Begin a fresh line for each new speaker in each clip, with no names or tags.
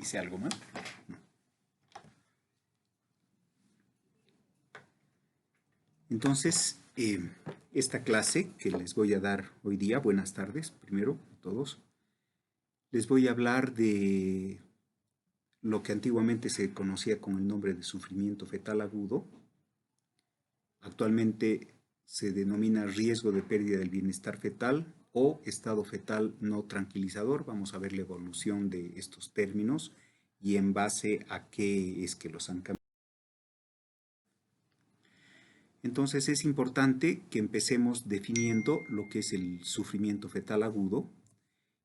¿Hice algo mal? Entonces, esta clase que les voy a dar hoy día, buenas tardes, primero a todos, les voy a hablar de lo que antiguamente se conocía con el nombre de sufrimiento fetal agudo. Actualmente se denomina riesgo de pérdida del bienestar fetal o estado fetal no tranquilizador. Vamos a ver la evolución de estos términos y en base a qué es que los han cambiado. Entonces es importante que empecemos definiendo lo que es el sufrimiento fetal agudo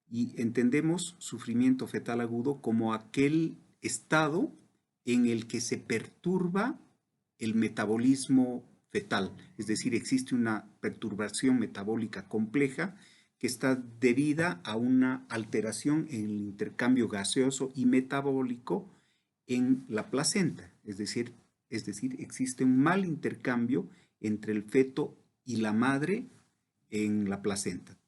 y entendemos sufrimiento fetal agudo como aquel estado en el que se perturba el metabolismo fetal, es decir, existe una perturbación metabólica compleja que está debida a una alteración en el intercambio gaseoso y metabólico en la placenta, es decir, existe un mal intercambio entre el feto y la madre en la placenta.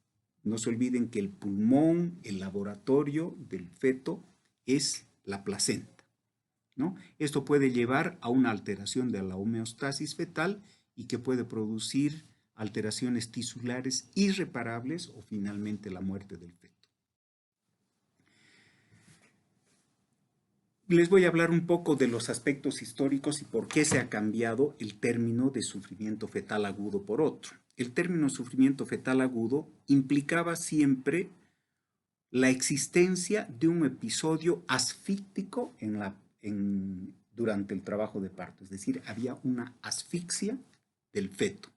No se olviden que el pulmón, el laboratorio del feto es la placenta, ¿no? Esto puede llevar a una alteración de la homeostasis fetal y que puede producir alteraciones tisulares irreparables o finalmente la muerte del feto. Les voy a hablar un poco de los aspectos históricos y por qué se ha cambiado el término de sufrimiento fetal agudo por otro. El término sufrimiento fetal agudo implicaba siempre la existencia de un episodio asfíctico durante el trabajo de parto, es decir, había una asfixia del feto.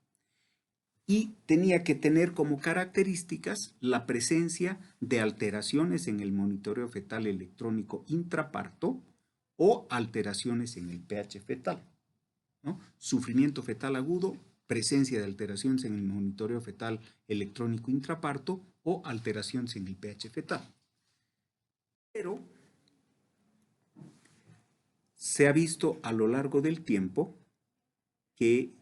Y tenía que tener como características la presencia de alteraciones en el monitoreo fetal electrónico intraparto o alteraciones en el pH fetal, ¿no? Sufrimiento fetal agudo, presencia de alteraciones en el monitoreo fetal electrónico intraparto o alteraciones en el pH fetal. Pero se ha visto a lo largo del tiempo que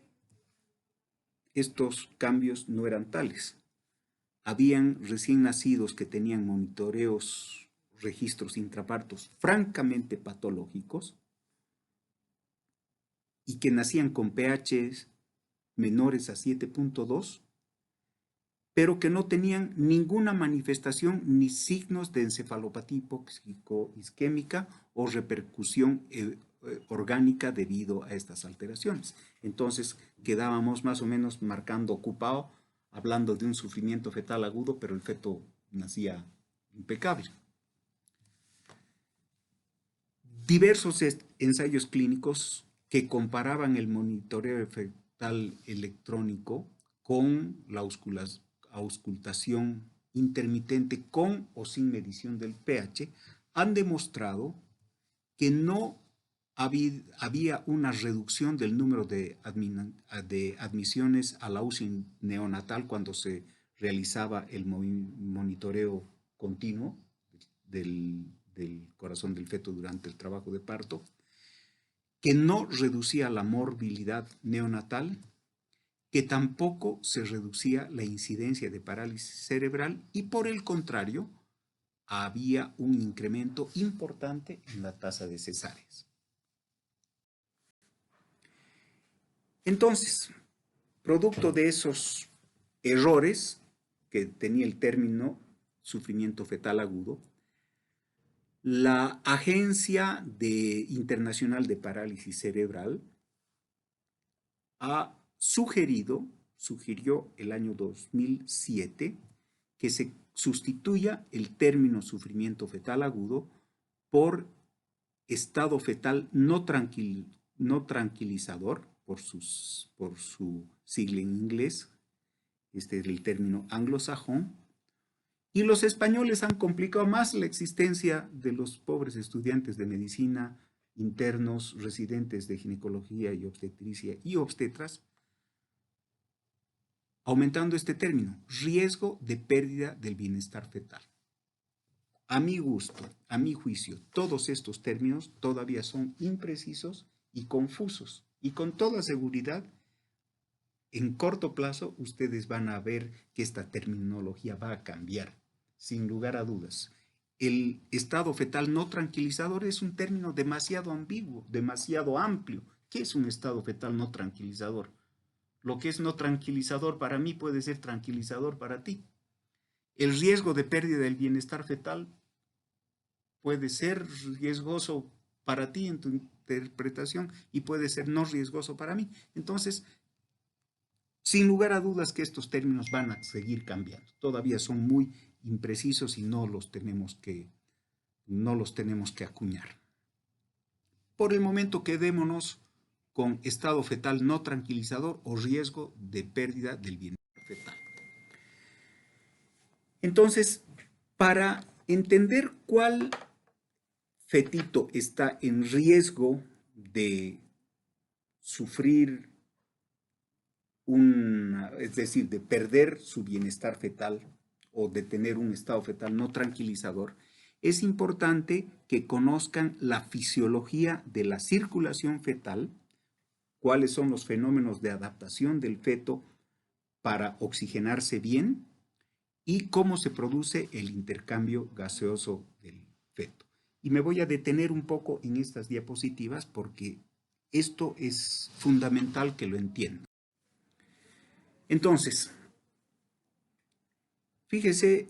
estos cambios no eran tales. Habían recién nacidos que tenían monitoreos, registros intrapartos francamente patológicos y que nacían con pHs menores a 7.2, pero que no tenían ninguna manifestación ni signos de encefalopatía hipóxico-isquémica o repercusión orgánica debido a estas alteraciones. Entonces quedábamos más o menos marcando ocupado, hablando de un sufrimiento fetal agudo, pero el feto nacía impecable. Diversos ensayos clínicos que comparaban el monitoreo fetal electrónico con la auscultación intermitente con o sin medición del pH han demostrado que no había una reducción del número de admisiones a la UCI neonatal cuando se realizaba el monitoreo continuo del corazón del feto durante el trabajo de parto, que no reducía la morbilidad neonatal, que tampoco se reducía la incidencia de parálisis cerebral y por el contrario, había un incremento importante en la tasa de cesáreas. Entonces, producto de esos errores que tenía el término sufrimiento fetal agudo, la Agencia Internacional de Parálisis Cerebral sugirió el año 2007 que se sustituya el término sufrimiento fetal agudo por estado fetal no tranquilizador, por su sigla en inglés, este es el término anglosajón, y los españoles han complicado más la existencia de los pobres estudiantes de medicina, internos, residentes de ginecología y obstetricia y obstetras, aumentando este término, riesgo de pérdida del bienestar fetal. A mi gusto, a mi juicio, todos estos términos todavía son imprecisos y confusos. Y con toda seguridad, en corto plazo, ustedes van a ver que esta terminología va a cambiar, sin lugar a dudas. el estado fetal no tranquilizador es un término demasiado ambiguo, demasiado amplio. ¿Qué es un estado fetal no tranquilizador? Lo que es no tranquilizador para mí puede ser tranquilizador para ti. El riesgo de pérdida del bienestar fetal puede ser riesgoso para ti en tu interpretación y puede ser no riesgoso para mí. Entonces, sin lugar a dudas que estos términos van a seguir cambiando. Todavía son muy imprecisos y no los tenemos que acuñar. Por el momento quedémonos con estado fetal no tranquilizador o riesgo de pérdida del bienestar fetal. Entonces, para entender cuál fetito está en riesgo de sufrir es decir, de perder su bienestar fetal o de tener un estado fetal no tranquilizador, es importante que conozcan la fisiología de la circulación fetal, cuáles son los fenómenos de adaptación del feto para oxigenarse bien y cómo se produce el intercambio gaseoso del feto. Y me voy a detener un poco en estas diapositivas porque esto es fundamental que lo entiendan. Entonces, fíjese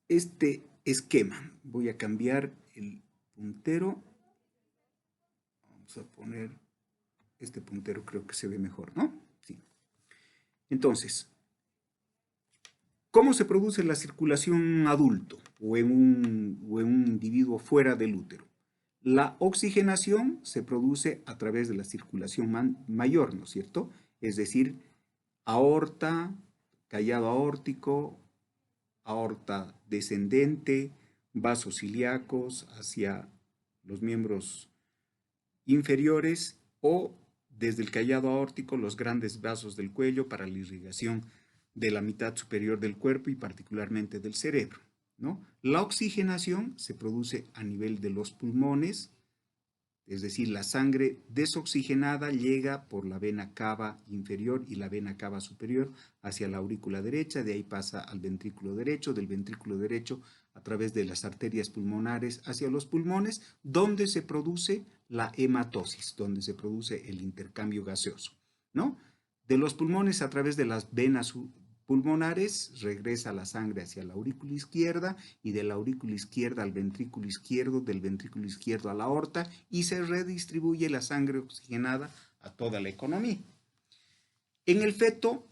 este esquema. Voy a cambiar el puntero. Vamos a poner este puntero, creo que se ve mejor, ¿no? Sí. Entonces, ¿cómo se produce la circulación adulto o en un individuo fuera del útero? La oxigenación se produce a través de la circulación mayor, ¿no es cierto? Es decir, aorta, callado aórtico, aorta descendente, vasos ilíacos hacia los miembros inferiores o desde el callado aórtico los grandes vasos del cuello para la irrigación de la mitad superior del cuerpo y particularmente del cerebro, ¿no? La oxigenación se produce a nivel de los pulmones, es decir, la sangre desoxigenada llega por la vena cava inferior y la vena cava superior hacia la aurícula derecha, de ahí pasa al ventrículo derecho, del ventrículo derecho a través de las arterias pulmonares hacia los pulmones, donde se produce la hematosis, donde se produce el intercambio gaseoso, ¿no? De los pulmones a través de las venas pulmonares regresa la sangre hacia la aurícula izquierda y de la aurícula izquierda al ventrículo izquierdo, del ventrículo izquierdo a la aorta y se redistribuye la sangre oxigenada a toda la economía. En el feto,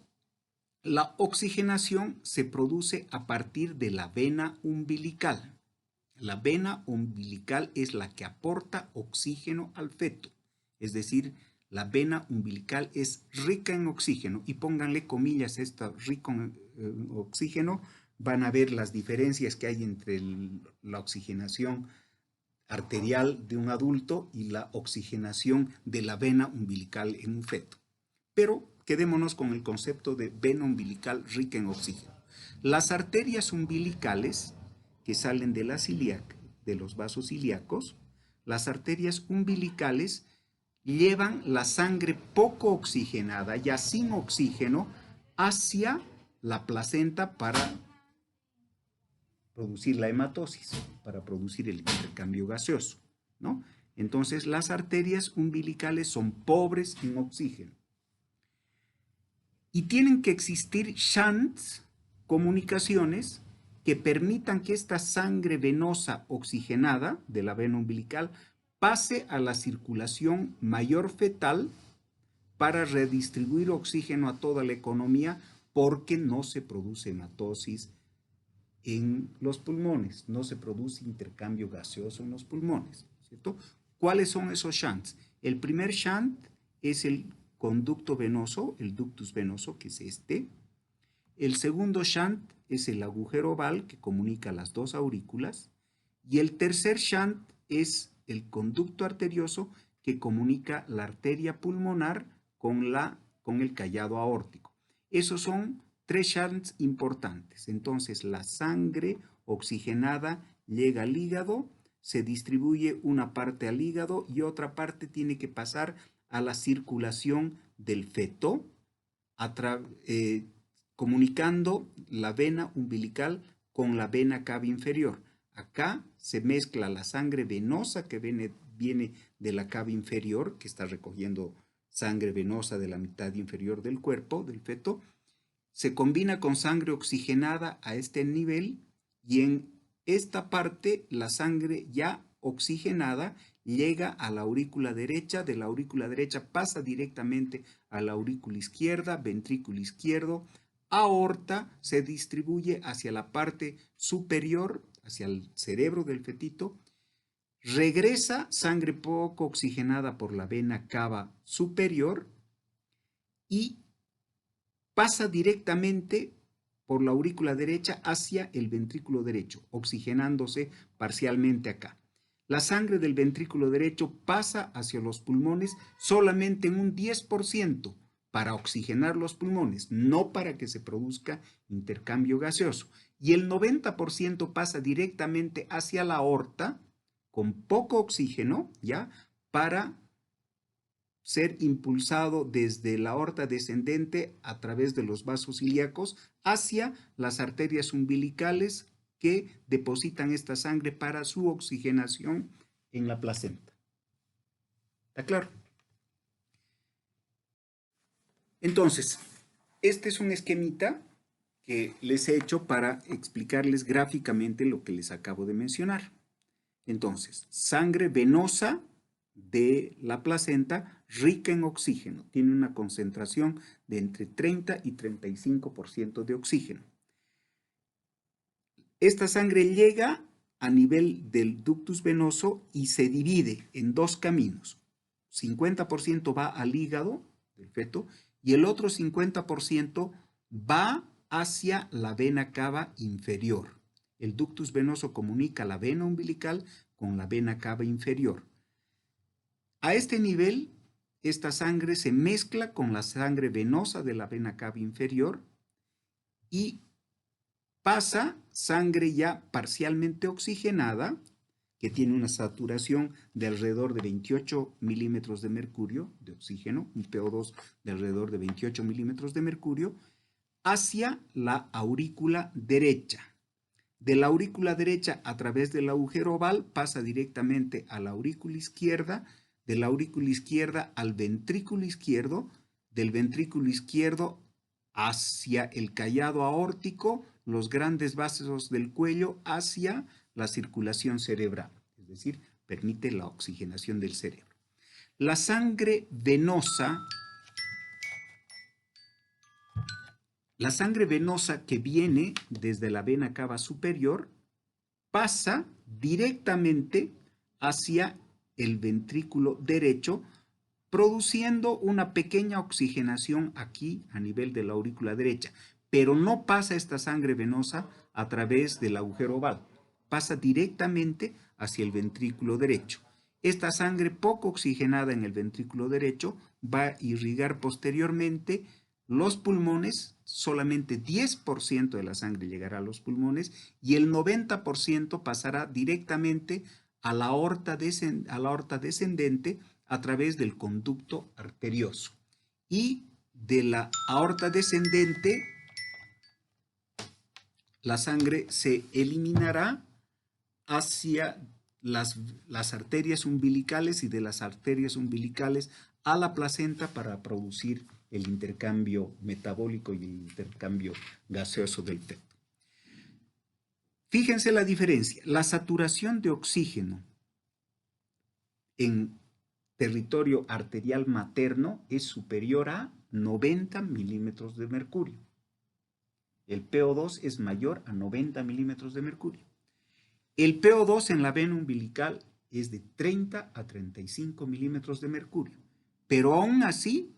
la oxigenación se produce a partir de la vena umbilical. La vena umbilical es la que aporta oxígeno al feto, es decir, la vena umbilical es rica en oxígeno y pónganle comillas esto rico en oxígeno, van a ver las diferencias que hay entre la oxigenación arterial de un adulto y la oxigenación de la vena umbilical en un feto. Pero quedémonos con el concepto de vena umbilical rica en oxígeno. Las arterias umbilicales que salen de los vasos ilíacos, las arterias umbilicales llevan la sangre poco oxigenada, ya sin oxígeno, hacia la placenta para producir la hematosis, para producir el intercambio gaseoso, ¿no? Entonces, las arterias umbilicales son pobres en oxígeno. Y tienen que existir shunts, comunicaciones, que permitan que esta sangre venosa oxigenada de la vena umbilical pase a la circulación mayor fetal para redistribuir oxígeno a toda la economía porque no se produce hematosis en los pulmones, no se produce intercambio gaseoso en los pulmones, ¿cierto? ¿Cuáles son esos shunts? El primer shunt es el conducto venoso, el ductus venoso, que es este. El segundo shunt es el agujero oval que comunica las dos aurículas. Y el tercer shunt es el conducto arterioso que comunica la arteria pulmonar con el callado aórtico. Esos son tres shunts importantes. Entonces, la sangre oxigenada llega al hígado, se distribuye una parte al hígado y otra parte tiene que pasar a la circulación del feto, comunicando la vena umbilical con la vena cava inferior. acá se mezcla la sangre venosa que viene de la cava inferior, que está recogiendo sangre venosa de la mitad inferior del cuerpo del feto, se combina con sangre oxigenada a este nivel y en esta parte la sangre ya oxigenada llega a la aurícula derecha, de la aurícula derecha pasa directamente a la aurícula izquierda, ventrículo izquierdo, aorta, se distribuye hacia la parte superior, hacia el cerebro del fetito, regresa sangre poco oxigenada por la vena cava superior y pasa directamente por la aurícula derecha hacia el ventrículo derecho, oxigenándose parcialmente acá. La sangre del ventrículo derecho pasa hacia los pulmones solamente en un 10% para oxigenar los pulmones, no para que se produzca intercambio gaseoso. Y el 90% pasa directamente hacia la aorta con poco oxígeno, ¿ya? Para ser impulsado desde la aorta descendente a través de los vasos ilíacos hacia las arterias umbilicales que depositan esta sangre para su oxigenación en la placenta. ¿Está claro? Entonces, este es un esquemita que les he hecho para explicarles gráficamente lo que les acabo de mencionar. Entonces, sangre venosa de la placenta rica en oxígeno. Tiene una concentración de entre 30 y 35% de oxígeno. Esta sangre llega a nivel del ductus venoso y se divide en dos caminos. 50% va al hígado del feto y el otro 50% va hacia la vena cava inferior. El ductus venoso comunica la vena umbilical con la vena cava inferior. A este nivel, esta sangre se mezcla con la sangre venosa de la vena cava inferior y pasa sangre ya parcialmente oxigenada, que tiene una saturación de alrededor de 28 milímetros de mercurio de oxígeno, un PO2 de alrededor de 28 milímetros de mercurio, hacia la aurícula derecha. De la aurícula derecha a través del agujero oval pasa directamente a la aurícula izquierda, de la aurícula izquierda al ventrículo izquierdo, del ventrículo izquierdo hacia el callado aórtico, los grandes vasos del cuello hacia la circulación cerebral, es decir, permite la oxigenación del cerebro. La sangre venosa que viene desde la vena cava superior pasa directamente hacia el ventrículo derecho, produciendo una pequeña oxigenación aquí a nivel de la aurícula derecha, pero no pasa esta sangre venosa a través del agujero oval, pasa directamente hacia el ventrículo derecho. Esta sangre poco oxigenada en el ventrículo derecho va a irrigar posteriormente los pulmones, solamente 10% de la sangre llegará a los pulmones y el 90% pasará directamente a la aorta descendente a través del conducto arterioso. Y de la aorta descendente, la sangre se eliminará hacia las arterias umbilicales y de las arterias umbilicales a la placenta para producir el intercambio metabólico y el intercambio gaseoso del feto. Fíjense la diferencia. La saturación de oxígeno en territorio arterial materno es superior a 90 milímetros de mercurio. El PO2 es mayor a 90 milímetros de mercurio. El PO2 en la vena umbilical es de 30 a 35 milímetros de mercurio, pero aún así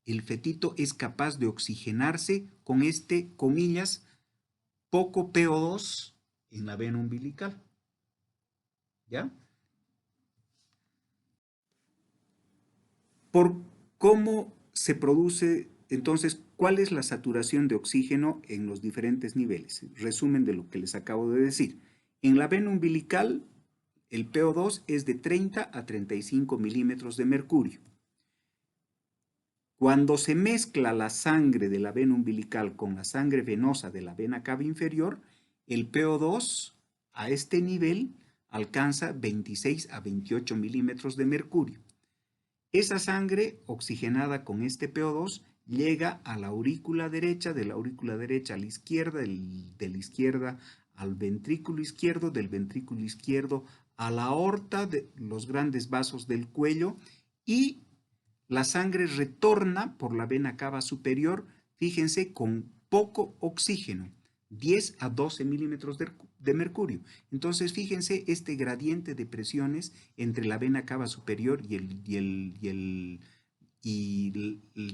el fetito es capaz de oxigenarse con este, comillas, poco PO2 en la vena umbilical. ¿Ya? Por cómo se produce, entonces, ¿cuál es la saturación de oxígeno en los diferentes niveles? Resumen de lo que les acabo de decir. En la vena umbilical, el PO2 es de 30 a 35 milímetros de mercurio. Cuando se mezcla la sangre de la vena umbilical con la sangre venosa de la vena cava inferior, el PO2 a este nivel alcanza 26 a 28 milímetros de mercurio. Esa sangre oxigenada con este PO2 llega a la aurícula derecha, de la aurícula derecha a la izquierda, de la izquierda al ventrículo izquierdo, del ventrículo izquierdo a la aorta, de los grandes vasos del cuello, y la sangre retorna por la vena cava superior, fíjense, con poco oxígeno, 10 a 12 milímetros de mercurio. Entonces, fíjense este gradiente de presiones entre la vena cava superior y el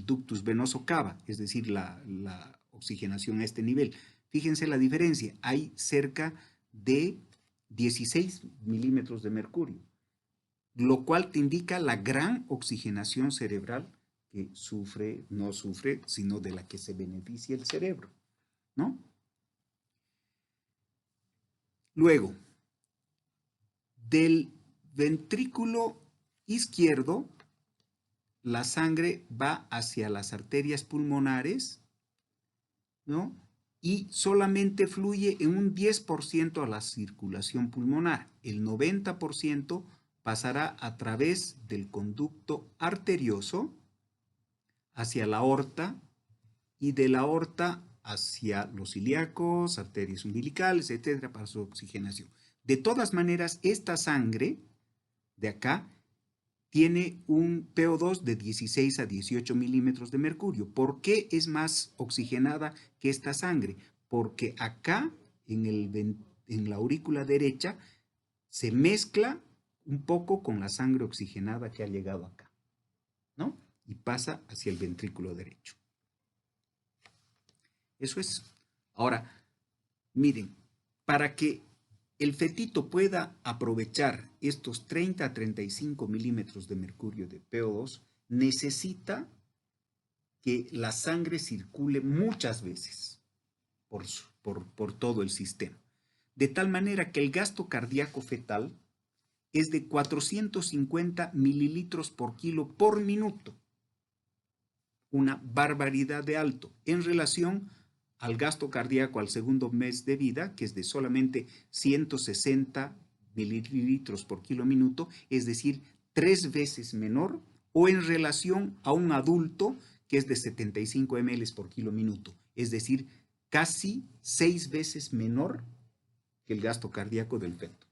ductus venoso cava, es decir, la oxigenación a este nivel. Fíjense la diferencia, hay cerca de 16 milímetros de mercurio, lo cual te indica la gran oxigenación cerebral que sufre, no sufre, sino de la que se beneficia el cerebro, ¿no? Luego, del ventrículo izquierdo, la sangre va hacia las arterias pulmonares, ¿no? Y solamente fluye en un 10% a la circulación pulmonar. El 90% pasará a través del conducto arterioso hacia la aorta y de la aorta hacia los ilíacos, arterias umbilicales, etcétera, para su oxigenación. De todas maneras, esta sangre de acá tiene un PO2 de 16 a 18 milímetros de mercurio. ¿Por qué es más oxigenada que esta sangre? Porque acá, en la aurícula derecha, se mezcla un poco con la sangre oxigenada que ha llegado acá, ¿no? Y pasa hacia el ventrículo derecho. Eso es. Ahora, miren, para que el fetito pueda aprovechar estos 30 a 35 milímetros de mercurio de PO2, necesita que la sangre circule muchas veces por todo el sistema. De tal manera que el gasto cardíaco fetal es de 450 mililitros por kilo por minuto. Una barbaridad de alto en relación al gasto cardíaco al segundo mes de vida, que es de solamente 160 mililitros por kilo minuto, es decir, 3 veces menor, o en relación a un adulto, que es de 75 ml por kilo minuto, es decir, casi 6 veces menor que el gasto cardíaco del feto.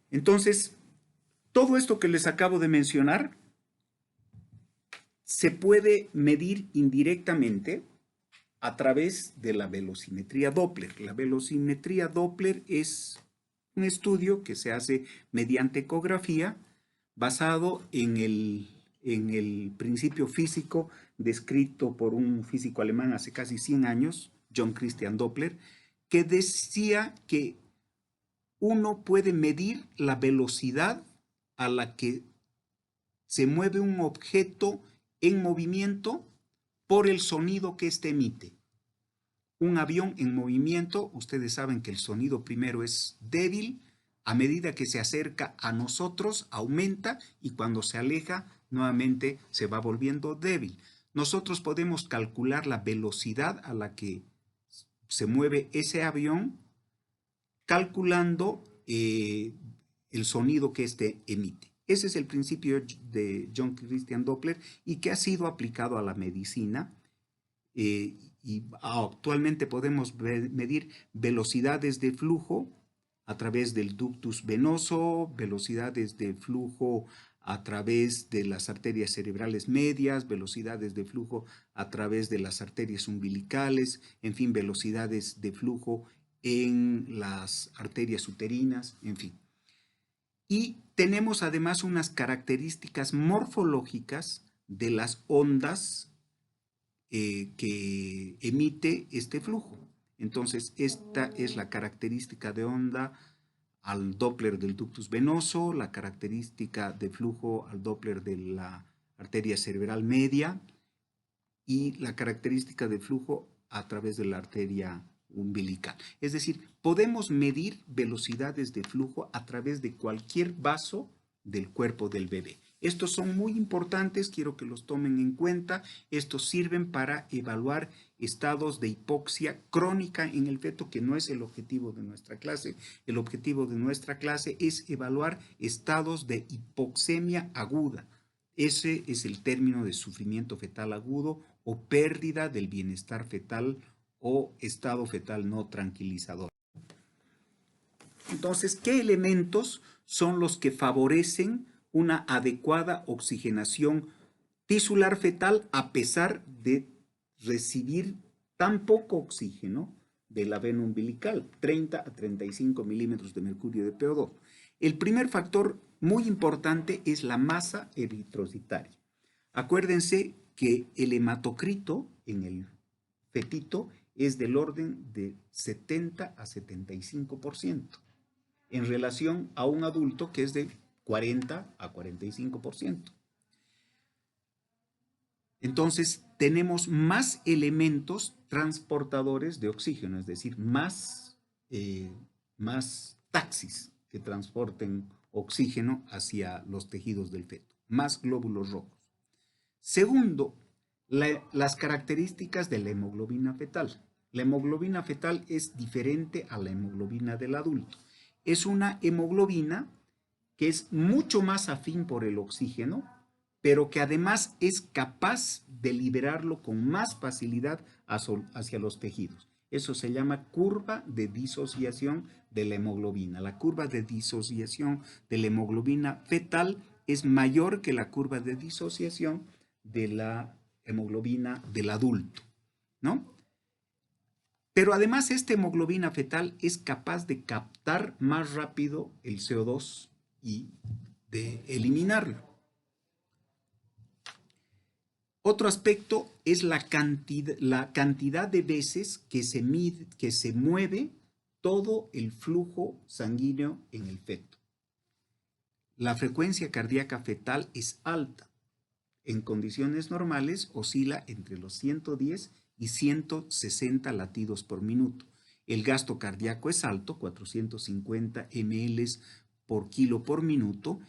Entonces, todo esto que les acabo de mencionar se puede medir indirectamente a través de la velocimetría Doppler. La velocimetría Doppler es un estudio que se hace mediante ecografía basado en el principio físico descrito por un físico alemán hace casi 100 años, John Christian Doppler, que decía que uno puede medir la velocidad a la que se mueve un objeto en movimiento por el sonido que éste emite. Un avión en movimiento, ustedes saben que el sonido primero es débil, a medida que se acerca a nosotros aumenta y cuando se aleja nuevamente se va volviendo débil. Nosotros podemos calcular la velocidad a la que se mueve ese avión calculando el sonido que éste emite. Ese es el principio de John Christian Doppler y que ha sido aplicado a la medicina y actualmente podemos medir velocidades de flujo a través del ductus venoso, velocidades de flujo a través de las arterias cerebrales medias, velocidades de flujo a través de las arterias umbilicales, en fin, velocidades de flujo en las arterias uterinas, en fin. Y tenemos además unas características morfológicas de las ondas que emite este flujo. Entonces, esta es la característica de onda al Doppler del ductus venoso, la característica de flujo al Doppler de la arteria cerebral media y la característica de flujo a través de la arteria umbilical. Es decir, podemos medir velocidades de flujo a través de cualquier vaso del cuerpo del bebé. Estos son muy importantes, quiero que los tomen en cuenta. Estos sirven para evaluar estados de hipoxia crónica en el feto, que no es el objetivo de nuestra clase. El objetivo de nuestra clase es evaluar estados de hipoxemia aguda. Ese es el término de sufrimiento fetal agudo o pérdida del bienestar fetal o estado fetal no tranquilizador. Entonces, ¿qué elementos son los que favorecen una adecuada oxigenación tisular fetal a pesar de recibir tan poco oxígeno de la vena umbilical, 30 a 35 milímetros de mercurio de PO2? El primer factor muy importante es la masa eritrocitaria. Acuérdense que el hematocrito en el fetito es del orden de 70 a 75%, en relación a un adulto que es de 40 a 45%. Entonces, tenemos más elementos transportadores de oxígeno, es decir, más taxis que transporten oxígeno hacia los tejidos del feto, más glóbulos rojos. Segundo, las características de la hemoglobina fetal. La hemoglobina fetal es diferente a la hemoglobina del adulto. Es una hemoglobina que es mucho más afín por el oxígeno, pero que además es capaz de liberarlo con más facilidad hacia los tejidos. Eso se llama curva de disociación de la hemoglobina. La curva de disociación de la hemoglobina fetal es mayor que la curva de disociación de la hemoglobina del adulto, ¿no? Pero además esta hemoglobina fetal es capaz de captar más rápido el CO2 y de eliminarlo. Otro aspecto es la cantidad de veces que se mueve todo el flujo sanguíneo en el feto. La frecuencia cardíaca fetal es alta. En condiciones normales oscila entre los 110 y 160 latidos por minuto. El gasto cardíaco es alto, 450 ml por kilo por minuto,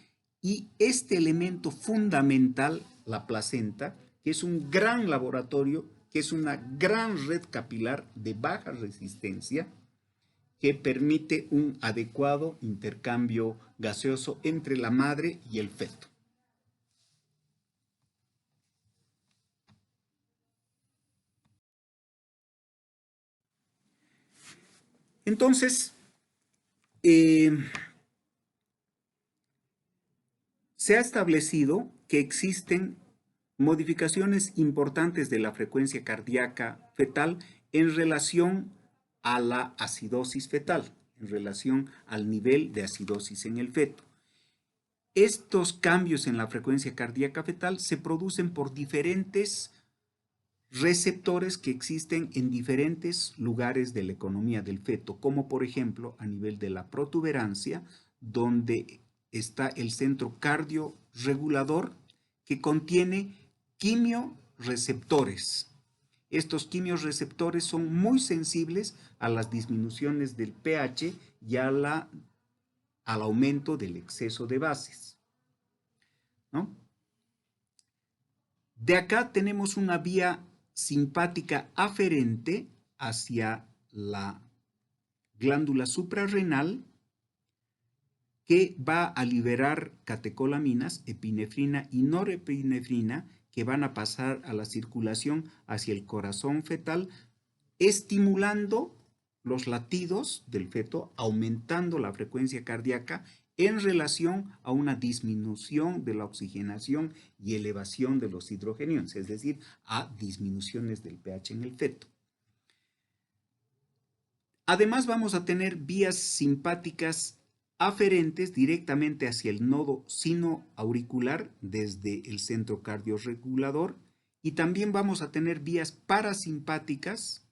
y este elemento fundamental, la placenta, que es un gran laboratorio, que es una gran red capilar de baja resistencia, que permite un adecuado intercambio gaseoso entre la madre y el feto. Entonces, se ha establecido que existen modificaciones importantes de la frecuencia cardíaca fetal en relación a la acidosis fetal, en relación al nivel de acidosis en el feto. Estos cambios en la frecuencia cardíaca fetal se producen por diferentes receptores que existen en diferentes lugares de la economía del feto, como por ejemplo a nivel de la protuberancia, donde está el centro cardiorregulador que contiene quimioreceptores. Estos quimioreceptores son muy sensibles a las disminuciones del pH y al aumento del exceso de bases, ¿no? De acá tenemos una vía simpática aferente hacia la glándula suprarrenal que va a liberar catecolaminas, epinefrina y norepinefrina, que van a pasar a la circulación hacia el corazón fetal, estimulando los latidos del feto, aumentando la frecuencia cardíaca en relación a una disminución de la oxigenación y elevación de los hidrogeniones, es decir, a disminuciones del pH en el feto. Además, vamos a tener vías simpáticas aferentes directamente hacia el nodo sinoauricular desde el centro cardiorregulador, y también vamos a tener vías parasimpáticas,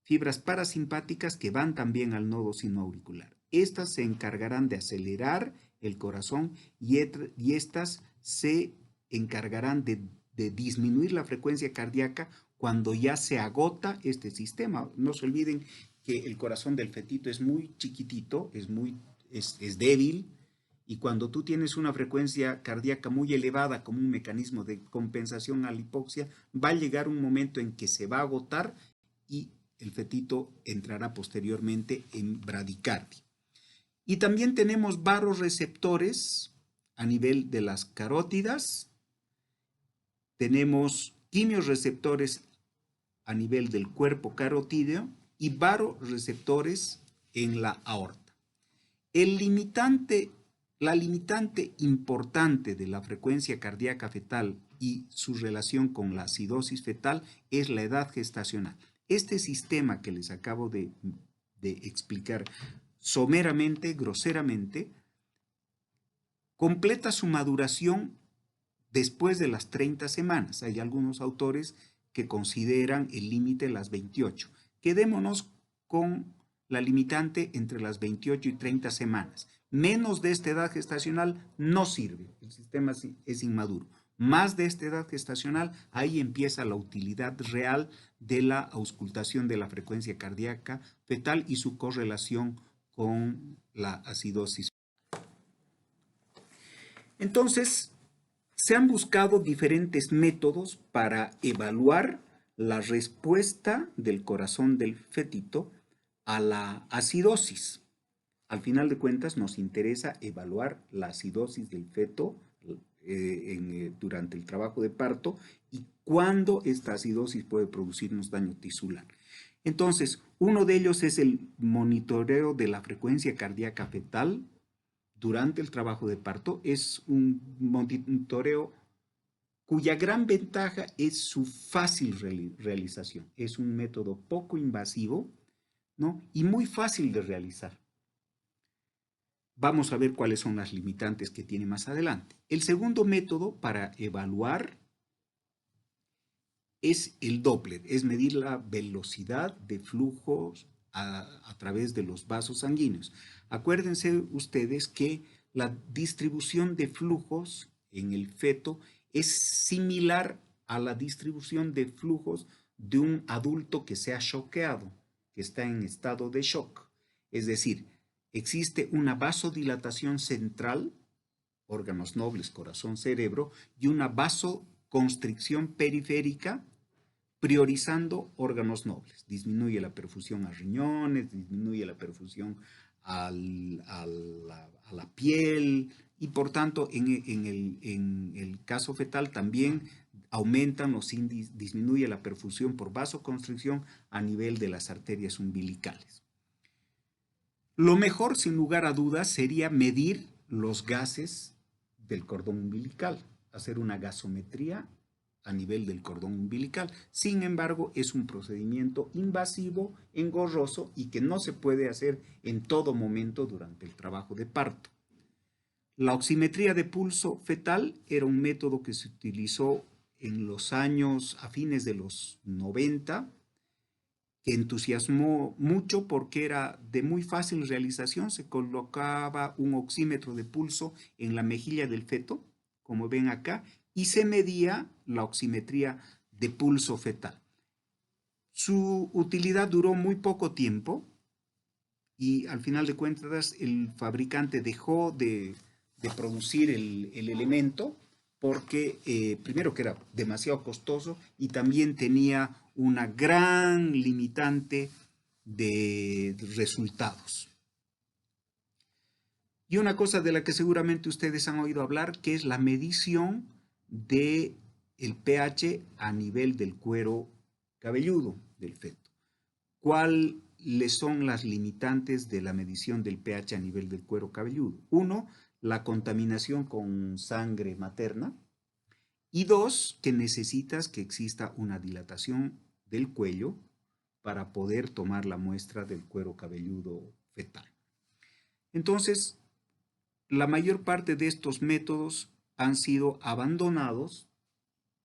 fibras parasimpáticas que van también al nodo sinoauricular. Estas se encargarán de acelerar el corazón y estas se encargarán de disminuir la frecuencia cardíaca cuando ya se agota este sistema. No se olviden que el corazón del fetito es muy chiquitito, es débil, Y cuando tú tienes una frecuencia cardíaca muy elevada como un mecanismo de compensación a la hipoxia, va a llegar un momento en que se va a agotar y el fetito entrará posteriormente en bradicardia. Y también tenemos varoreceptores a nivel de las carótidas, tenemos quimiorreceptores a nivel del cuerpo carotídeo y varoreceptores en la aorta. La limitante importante de la frecuencia cardíaca fetal y su relación con la acidosis fetal es la edad gestacional. Este sistema que les acabo de explicar someramente, groseramente, completa su maduración después de las 30 semanas. Hay algunos autores que consideran el límite las 28. Quedémonos con la limitante entre las 28 y 30 semanas. Menos de esta edad gestacional no sirve, el sistema es inmaduro. Más de esta edad gestacional, ahí empieza la utilidad real de la auscultación de la frecuencia cardíaca fetal y su correlación con la acidosis. Entonces, se han buscado diferentes métodos para evaluar la respuesta del corazón del fetito a la acidosis. Al final de cuentas nos interesa evaluar la acidosis del feto durante el trabajo de parto y cuándo esta acidosis puede producirnos daño tisular. Entonces, uno de ellos es el monitoreo de la frecuencia cardíaca fetal durante el trabajo de parto. Es un monitoreo cuya gran ventaja es su fácil realización. Es un método poco invasivo, ¿no? Y muy fácil de realizar. Vamos a ver cuáles son las limitantes que tiene más adelante. El segundo método para evaluar es el Doppler, es medir la velocidad de flujos a través de los vasos sanguíneos. Acuérdense ustedes que la distribución de flujos en el feto es similar a la distribución de flujos de un adulto que se ha choqueado, que está en estado de shock. Es decir, existe una vasodilatación central, órganos nobles, corazón, cerebro, y una vasoconstricción periférica, priorizando órganos nobles. Disminuye la perfusión a riñones, disminuye la perfusión a la piel y por tanto en el caso fetal también aumentan los índices, disminuye la perfusión por vasoconstricción a nivel de las arterias umbilicales. Lo mejor, sin lugar a dudas, sería medir los gases del cordón umbilical, hacer una gasometría a nivel del cordón umbilical. Sin embargo, es un procedimiento invasivo, engorroso y que no se puede hacer en todo momento durante el trabajo de parto. La oximetría de pulso fetal era un método que se utilizó en los años a fines de los 90, que entusiasmó mucho porque era de muy fácil realización. Se colocaba un oxímetro de pulso en la mejilla del feto, como ven acá, y se medía la oximetría de pulso fetal. Su utilidad duró muy poco tiempo y al final de cuentas el fabricante dejó de producir el elemento porque primero que era demasiado costoso y también tenía una gran limitante de resultados. Y una cosa de la que seguramente ustedes han oído hablar, que es la medición del pH a nivel del cuero cabelludo del feto. ¿Cuáles son las limitantes de la medición del pH a nivel del cuero cabelludo? Uno, la contaminación con sangre materna. Y dos, que necesitas que exista una dilatación del cuello para poder tomar la muestra del cuero cabelludo fetal. Entonces, la mayor parte de estos métodos han sido abandonados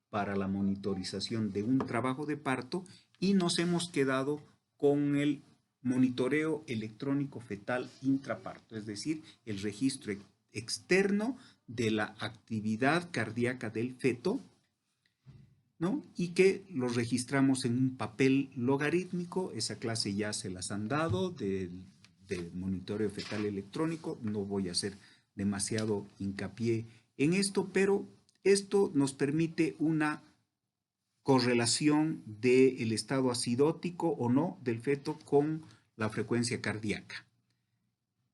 para la monitorización de un trabajo de parto y nos hemos quedado con el monitoreo electrónico fetal intraparto, es decir, el registro externo de la actividad cardíaca del feto, ¿no? Y que lo registramos en un papel logarítmico. Esa clase ya se las han dado del monitoreo fetal electrónico, no voy a hacer demasiado hincapié en esto, pero esto nos permite una correlación del estado acidótico o no del feto con la frecuencia cardíaca.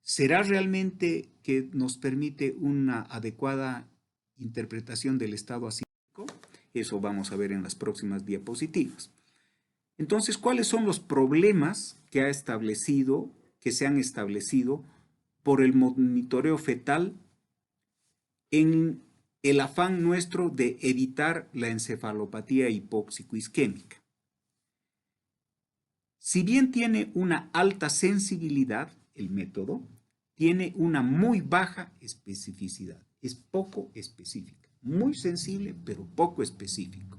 ¿Será realmente que nos permite una adecuada interpretación del estado acidótico? Eso vamos a ver en las próximas diapositivas. Entonces, ¿cuáles son los problemas que se han establecido por el monitoreo fetal en el afán nuestro de evitar la encefalopatía hipóxico-isquémica? Si bien tiene una alta sensibilidad, el método, tiene una muy baja especificidad. Es poco específica. Muy sensible, pero poco específico.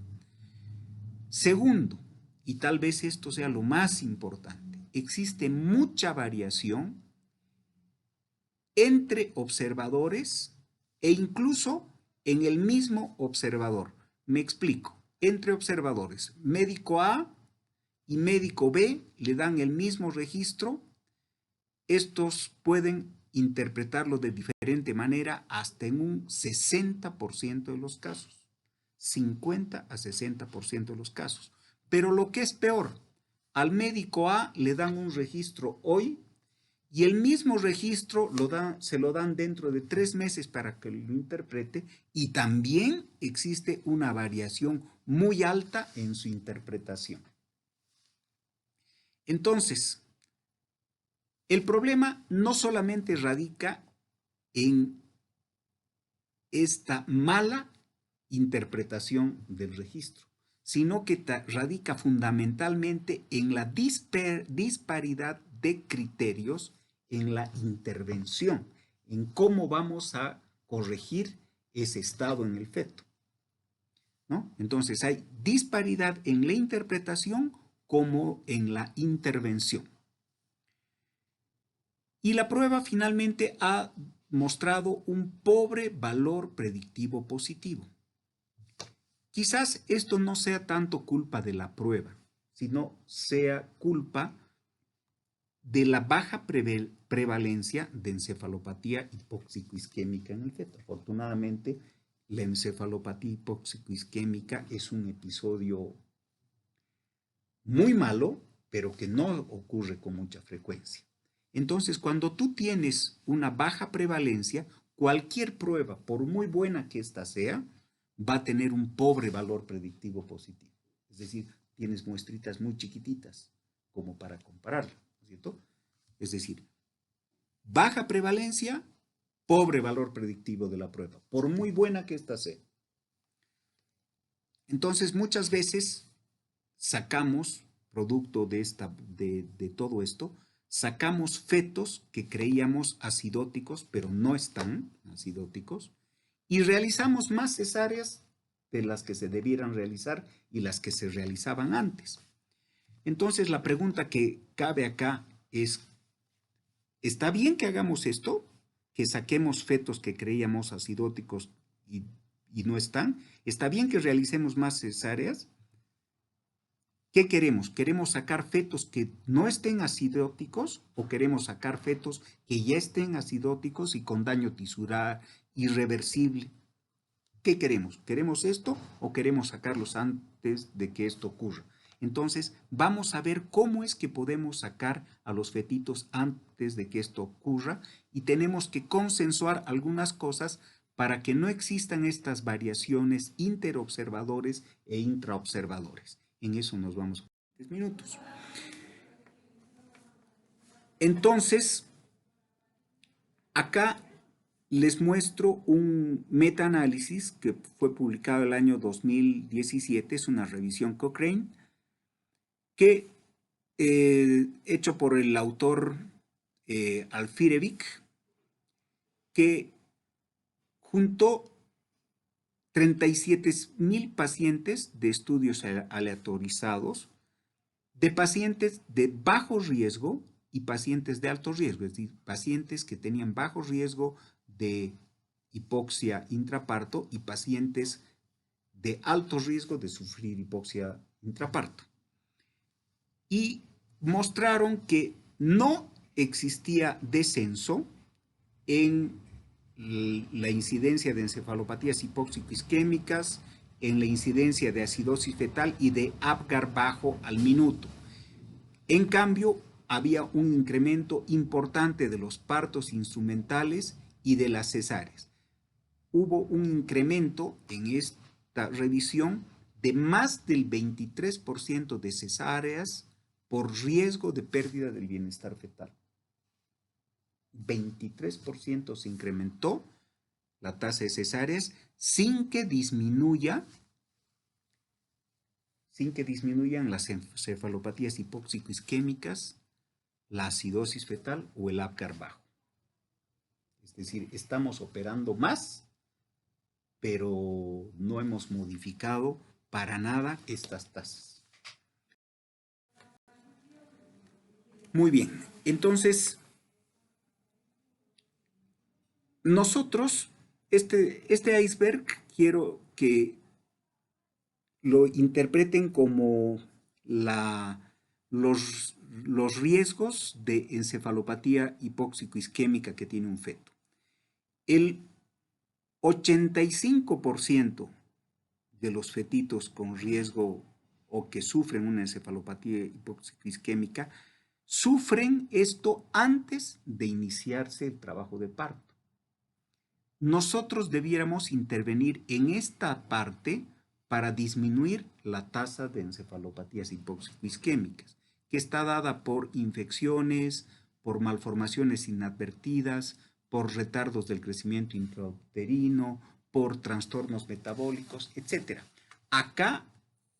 Segundo, y tal vez esto sea lo más importante, existe mucha variación entre observadores e incluso en el mismo observador. Me explico. Entre observadores, médico A y médico B le dan el mismo registro. Estos pueden interpretarlo de diferente manera hasta en un 60% de los casos. 50 a 60% de los casos. Pero lo que es peor, al médico A le dan un registro hoy y el mismo registro se lo dan dentro de 3 meses para que lo interprete, y también existe una variación muy alta en su interpretación. Entonces, el problema no solamente radica en esta mala interpretación del registro, sino que radica fundamentalmente en la disparidad de criterios en la intervención, en cómo vamos a corregir ese estado en el feto, ¿no? Entonces hay disparidad en la interpretación como en la intervención. Y la prueba finalmente ha mostrado un pobre valor predictivo positivo. Quizás esto no sea tanto culpa de la prueba, sino sea culpa de la baja prevalencia de encefalopatía hipóxico-isquémica en el feto. Afortunadamente, la encefalopatía hipóxico-isquémica es un episodio muy malo, pero que no ocurre con mucha frecuencia. Entonces, cuando tú tienes una baja prevalencia, cualquier prueba, por muy buena que ésta sea, va a tener un pobre valor predictivo positivo. Es decir, tienes muestritas muy chiquititas como para compararlo, ¿cierto? Es decir, baja prevalencia, pobre valor predictivo de la prueba, por muy buena que ésta sea. Entonces, muchas veces sacamos, producto de todo esto, sacamos fetos que creíamos acidóticos, pero no están acidóticos, y realizamos más cesáreas de las que se debieran realizar y las que se realizaban antes. Entonces, la pregunta que cabe acá es, ¿está bien que hagamos esto? Que saquemos fetos que creíamos acidóticos y no están. ¿Está bien que realicemos más cesáreas? ¿Qué queremos? ¿Queremos sacar fetos que no estén acidóticos o queremos sacar fetos que ya estén acidóticos y con daño tisular irreversible? ¿Qué queremos? ¿Queremos esto o queremos sacarlos antes de que esto ocurra? Entonces, vamos a ver cómo es que podemos sacar a los fetitos antes de que esto ocurra, y tenemos que consensuar algunas cosas para que no existan estas variaciones interobservadores e intraobservadores. En eso nos vamos a 10 minutos. Entonces, acá les muestro un metaanálisis que fue publicado el año 2017, es una revisión Cochrane, que hecho por el autor Alfirevic, que juntó 37,000 pacientes de estudios aleatorizados, de pacientes de bajo riesgo y pacientes de alto riesgo, es decir, pacientes que tenían bajo riesgo de hipoxia intraparto y pacientes de alto riesgo de sufrir hipoxia intraparto. Y mostraron que no existía descenso en la incidencia de encefalopatías hipóxico-isquémicas, en la incidencia de acidosis fetal y de Apgar bajo al minuto. En cambio, había un incremento importante de los partos instrumentales y de las cesáreas. Hubo un incremento en esta revisión de más del 23% de cesáreas por riesgo de pérdida del bienestar fetal. 23% se incrementó la tasa de cesáreas sin que disminuyan las encefalopatías hipóxico-isquémicas, la acidosis fetal o el Apgar bajo. Es decir, estamos operando más, pero no hemos modificado para nada estas tasas. Muy bien, entonces, nosotros, este iceberg, quiero que lo interpreten como los riesgos de encefalopatía hipóxico-isquémica que tiene un feto. El 85% de los fetitos con riesgo o que sufren una encefalopatía hipóxico-isquémica sufren esto antes de iniciarse el trabajo de parto. Nosotros debiéramos intervenir en esta parte para disminuir la tasa de encefalopatías hipóxico-isquémicas, que está dada por infecciones, por malformaciones inadvertidas, por retardos del crecimiento intrauterino, por trastornos metabólicos, etc. Acá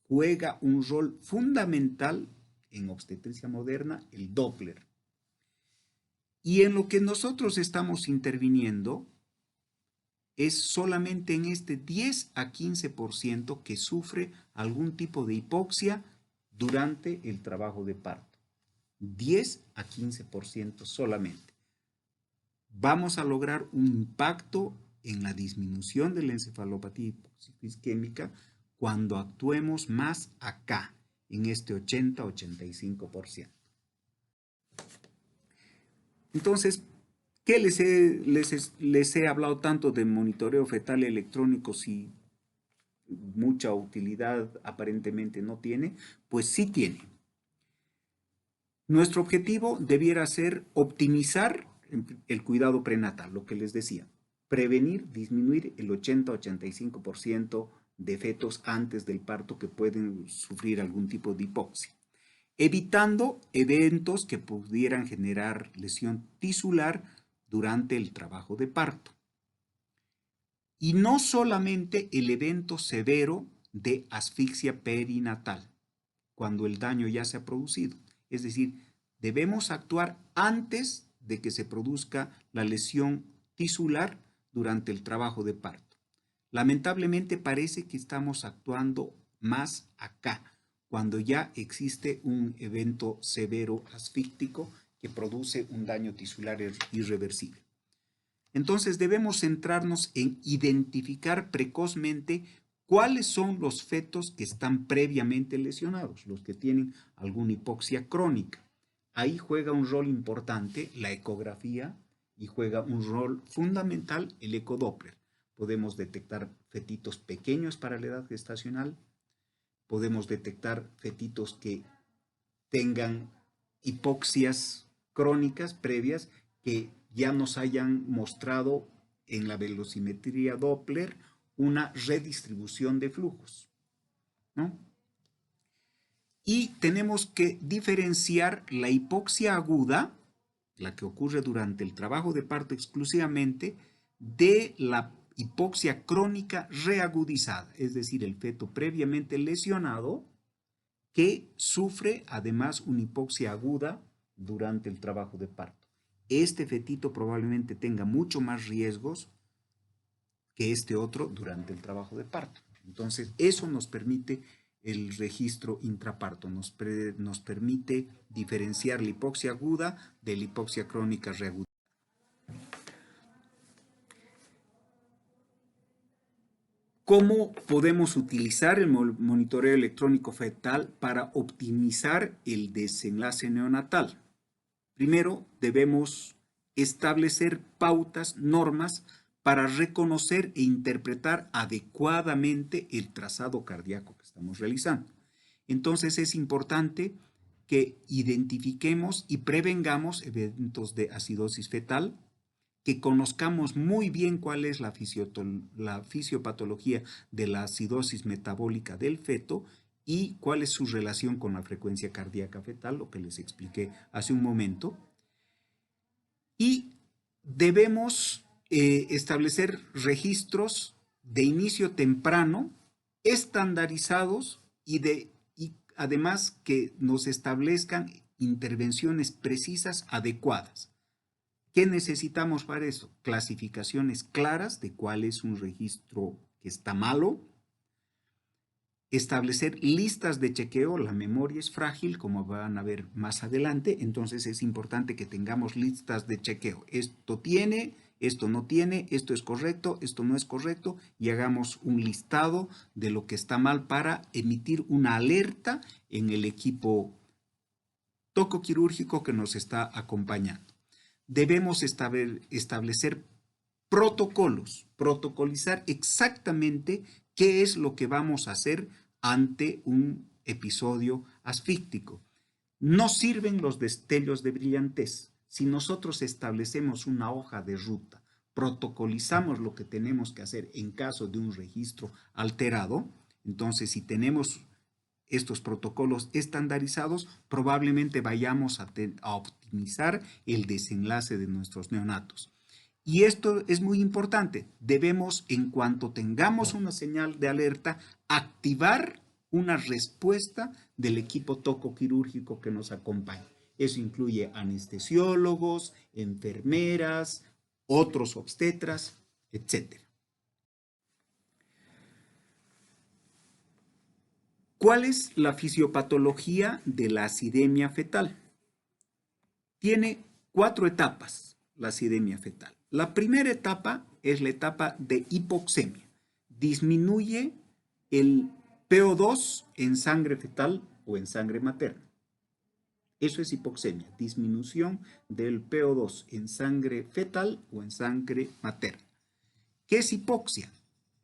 juega un rol fundamental en obstetricia moderna el Doppler. Y en lo que nosotros estamos interviniendo es solamente en este 10 a 15% que sufre algún tipo de hipoxia durante el trabajo de parto. 10 a 15% solamente. Vamos a lograr un impacto en la disminución de la encefalopatía hipóxico-isquémica cuando actuemos más acá, en este 80-85%. Entonces, ¿qué les he hablado tanto de monitoreo fetal electrónico si mucha utilidad aparentemente no tiene? Pues sí tiene. Nuestro objetivo debiera ser optimizar el cuidado prenatal, lo que les decía. Prevenir, disminuir el 80-85% de fetos antes del parto que pueden sufrir algún tipo de hipoxia, evitando eventos que pudieran generar lesión tisular durante el trabajo de parto. Y no solamente el evento severo de asfixia perinatal, cuando el daño ya se ha producido. Es decir, debemos actuar antes de que se produzca la lesión tisular durante el trabajo de parto. Lamentablemente parece que estamos actuando más acá, cuando ya existe un evento severo asfíctico que produce un daño tisular irreversible. Entonces debemos centrarnos en identificar precozmente cuáles son los fetos que están previamente lesionados, los que tienen alguna hipoxia crónica. Ahí juega un rol importante la ecografía y juega un rol fundamental el ecodoppler. Podemos detectar fetitos pequeños para la edad gestacional, podemos detectar fetitos que tengan hipoxias crónicas previas que ya nos hayan mostrado en la velocimetría Doppler una redistribución de flujos, ¿no? Y tenemos que diferenciar la hipoxia aguda, la que ocurre durante el trabajo de parto exclusivamente, de la hipoxia crónica reagudizada, es decir, el feto previamente lesionado que sufre además una hipoxia aguda durante el trabajo de parto. Este fetito probablemente tenga mucho más riesgos que este otro durante el trabajo de parto. Entonces, eso nos permite el registro intraparto, nos permite diferenciar la hipoxia aguda de la hipoxia crónica reagudizada. ¿Cómo podemos utilizar el monitoreo electrónico fetal para optimizar el desenlace neonatal? Primero, debemos establecer pautas, normas para reconocer e interpretar adecuadamente el trazado cardíaco que estamos realizando. Entonces es importante que identifiquemos y prevengamos eventos de acidosis fetal, que conozcamos muy bien cuál es la fisiopatología de la acidosis metabólica del feto y cuál es su relación con la frecuencia cardíaca fetal, lo que les expliqué hace un momento. Y debemos establecer registros de inicio temprano, estandarizados y además que nos establezcan intervenciones precisas, adecuadas. ¿Qué necesitamos para eso? Clasificaciones claras de cuál es un registro que está malo. Establecer listas de chequeo. La memoria es frágil, como van a ver más adelante, entonces es importante que tengamos listas de chequeo. Esto tiene, esto no tiene, esto es correcto, esto no es correcto, y hagamos un listado de lo que está mal para emitir una alerta en el equipo tocoquirúrgico que nos está acompañando. Debemos establecer protocolos, protocolizar exactamente qué es lo que vamos a hacer ante un episodio asfíctico. No sirven los destellos de brillantez. Si nosotros establecemos una hoja de ruta, protocolizamos lo que tenemos que hacer en caso de un registro alterado, entonces si tenemos estos protocolos estandarizados, probablemente vayamos a optimizar el desenlace de nuestros neonatos. Y esto es muy importante. Debemos, en cuanto tengamos una señal de alerta, activar una respuesta del equipo tocoquirúrgico que nos acompaña. Eso incluye anestesiólogos, enfermeras, otros obstetras, etc. ¿Cuál es la fisiopatología de la acidemia fetal? Tiene 4 etapas la acidemia fetal. La primera etapa es la etapa de hipoxemia. Disminuye el PO2 en sangre fetal o en sangre materna. Eso es hipoxemia, disminución del PO2 en sangre fetal o en sangre materna. ¿Qué es hipoxia?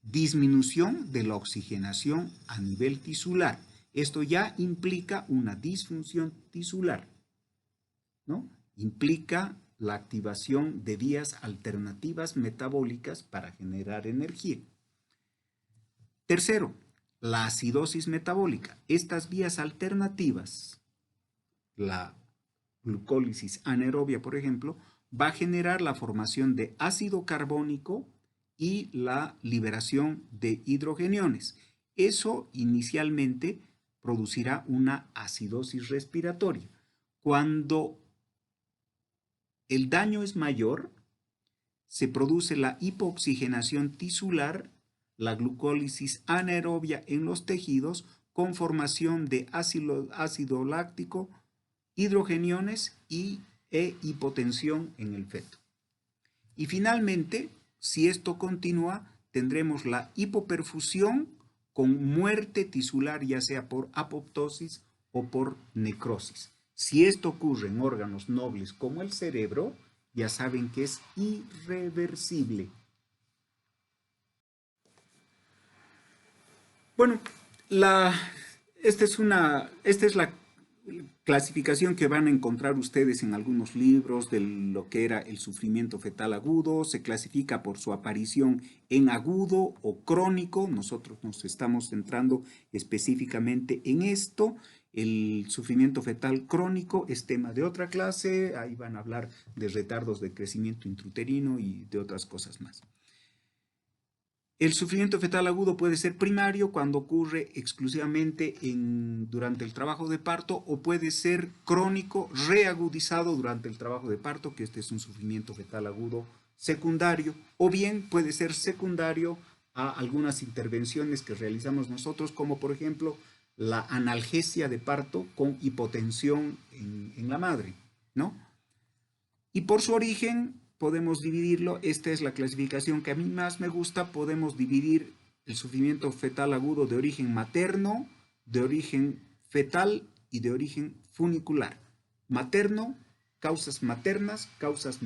Disminución de la oxigenación a nivel tisular. Esto ya implica una disfunción tisular, ¿no? Implica la activación de vías alternativas metabólicas para generar energía. Tercero, la acidosis metabólica. Estas vías alternativas, la glucólisis anaerobia, por ejemplo, va a generar la formación de ácido carbónico y la liberación de hidrogeniones. Eso inicialmente producirá una acidosis respiratoria. Cuando el daño es mayor, se produce la hipooxigenación tisular, la glucólisis anaerobia en los tejidos con formación de ácido láctico, hidrogeniones e hipotensión en el feto. Y finalmente, si esto continúa, tendremos la hipoperfusión con muerte tisular, ya sea por apoptosis o por necrosis. Si esto ocurre en órganos nobles como el cerebro, ya saben que es irreversible. Bueno, esta es la clasificación que van a encontrar ustedes en algunos libros de lo que era el sufrimiento fetal agudo. Se clasifica por su aparición en agudo o crónico. Nosotros nos estamos centrando específicamente en esto. El sufrimiento fetal crónico es tema de otra clase. Ahí van a hablar de retardos de crecimiento intrauterino y de otras cosas más. El sufrimiento fetal agudo puede ser primario cuando ocurre exclusivamente durante el trabajo de parto, o puede ser crónico reagudizado durante el trabajo de parto, que este es un sufrimiento fetal agudo secundario, o bien puede ser secundario a algunas intervenciones que realizamos nosotros, como por ejemplo la analgesia de parto con hipotensión en la madre, ¿no? Y por su origen podemos dividirlo. Esta es la clasificación que a mí más me gusta. Podemos dividir el sufrimiento fetal agudo de origen materno, de origen fetal y de origen funicular. Materno, causas maternas, causas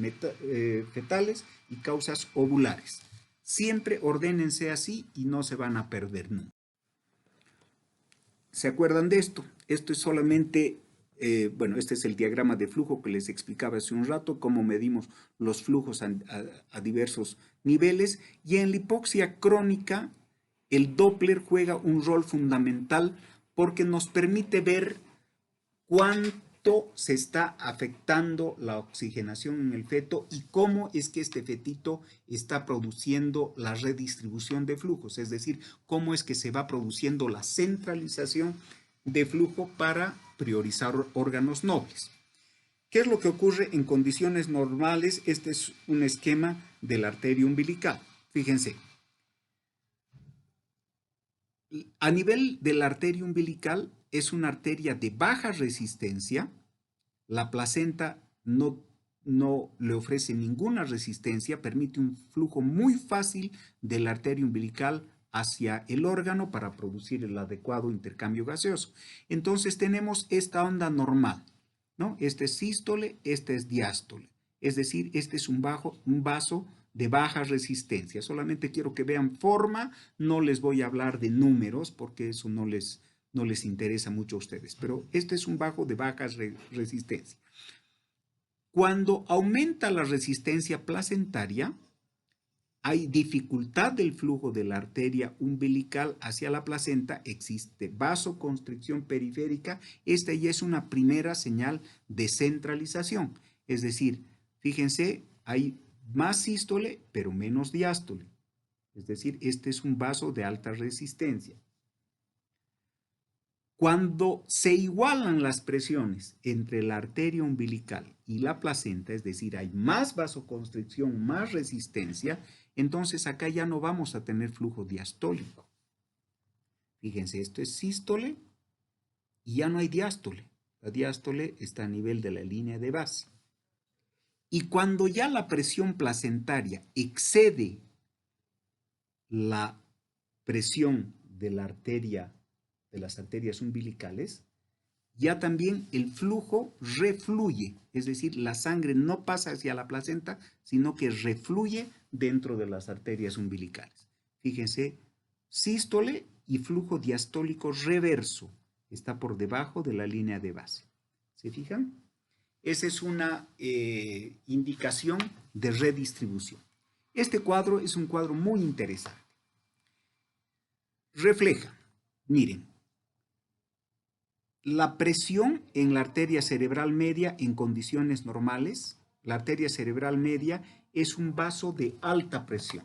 fetales y causas ovulares. Siempre ordénense así y no se van a perder nunca. ¿Se acuerdan de esto? Esto es solamente, bueno, este es el diagrama de flujo que les explicaba hace un rato, cómo medimos los flujos a diversos niveles. Y en la hipoxia crónica, el Doppler juega un rol fundamental porque nos permite ver cuánto se está afectando la oxigenación en el feto y cómo es que este fetito está produciendo la redistribución de flujos, es decir, cómo es que se va produciendo la centralización de flujo para priorizar órganos nobles. ¿Qué es lo que ocurre en condiciones normales? Este es un esquema de la arteria umbilical. Fíjense. A nivel de la arteria umbilical es una arteria de baja resistencia. La placenta no le ofrece ninguna resistencia, permite un flujo muy fácil de la arteria umbilical hacia el órgano para producir el adecuado intercambio gaseoso. Entonces tenemos esta onda normal, ¿no? Este es sístole, este es diástole. Es decir, este es un vaso de baja resistencia. Solamente quiero que vean forma, no les voy a hablar de números porque eso no les interesa mucho a ustedes, pero este es un vaso de baja resistencia. Cuando aumenta la resistencia placentaria, hay dificultad del flujo de la arteria umbilical hacia la placenta, existe vasoconstricción periférica, esta ya es una primera señal de centralización, es decir, fíjense, hay más sístole pero menos diástole, es decir, este es un vaso de alta resistencia. Cuando se igualan las presiones entre la arteria umbilical y la placenta, es decir, hay más vasoconstricción, más resistencia, entonces acá ya no vamos a tener flujo diastólico. Fíjense, esto es sístole y ya no hay diástole. La diástole está a nivel de la línea de base. Y cuando ya la presión placentaria excede la presión de la arteria, de las arterias umbilicales, ya también el flujo refluye, es decir, la sangre no pasa hacia la placenta, sino que refluye dentro de las arterias umbilicales. Fíjense, sístole y flujo diastólico reverso, está por debajo de la línea de base. ¿Se fijan? Esa es una indicación de redistribución. Este cuadro es un cuadro muy interesante. Refleja, miren, la presión en la arteria cerebral media en condiciones normales. La arteria cerebral media es un vaso de alta presión.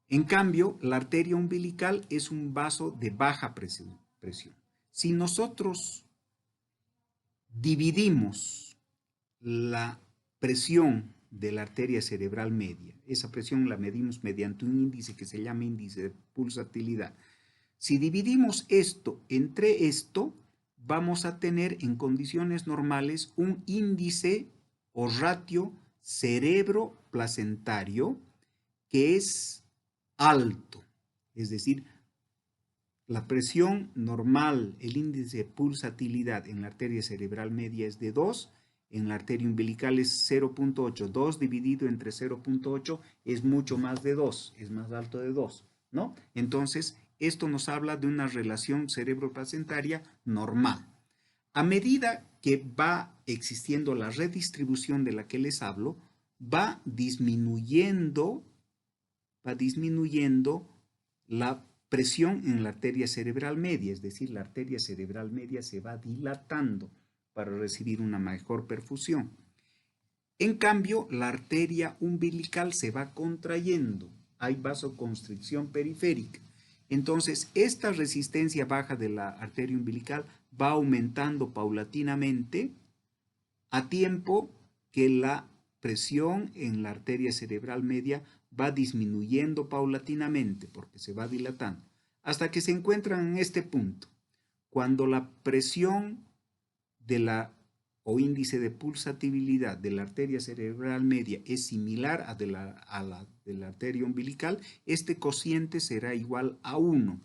En cambio, la arteria umbilical es un vaso de baja presión. Si nosotros dividimos la presión de la arteria cerebral media, esa presión la medimos mediante un índice que se llama índice de pulsatilidad. Si dividimos esto entre esto, vamos a tener en condiciones normales un índice o ratio cerebro-placentario que es alto. Es decir, la presión normal, el índice de pulsatilidad en la arteria cerebral media es de 2, en la arteria umbilical es 0.8. 2 dividido entre 0.8 es mucho más de 2, es más alto de 2, ¿no? Entonces, esto nos habla de una relación cerebroplacentaria normal. A medida que va existiendo la redistribución de la que les hablo, va disminuyendo la presión en la arteria cerebral media, es decir, la arteria cerebral media se va dilatando para recibir una mejor perfusión. En cambio, la arteria umbilical se va contrayendo, hay vasoconstricción periférica. Entonces, esta resistencia baja de la arteria umbilical va aumentando paulatinamente a tiempo que la presión en la arteria cerebral media va disminuyendo paulatinamente porque se va dilatando, hasta que se encuentran en este punto, cuando la presión o índice de pulsatividad de la arteria cerebral media es similar a la de la arteria umbilical, este cociente será igual a 1.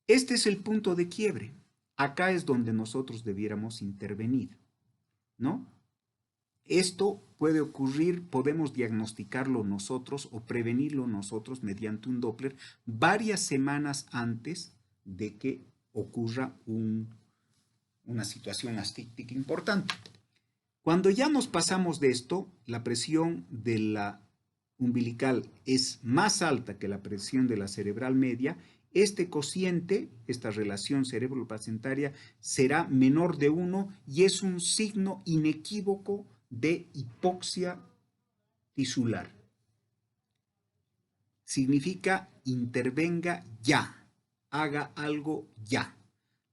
Este es el punto de quiebre. acá es donde nosotros debiéramos intervenir, ¿no? Esto puede ocurrir, podemos diagnosticarlo nosotros o prevenirlo nosotros mediante un Doppler varias semanas antes de que ocurra una situación asfíctica importante. Cuando ya nos pasamos de esto, la presión de la umbilical es más alta que la presión de la cerebral media, este cociente, esta relación cerebro-placentaria, será menor de 1 y es un signo inequívoco de hipoxia tisular. Significa intervenga ya, haga algo ya.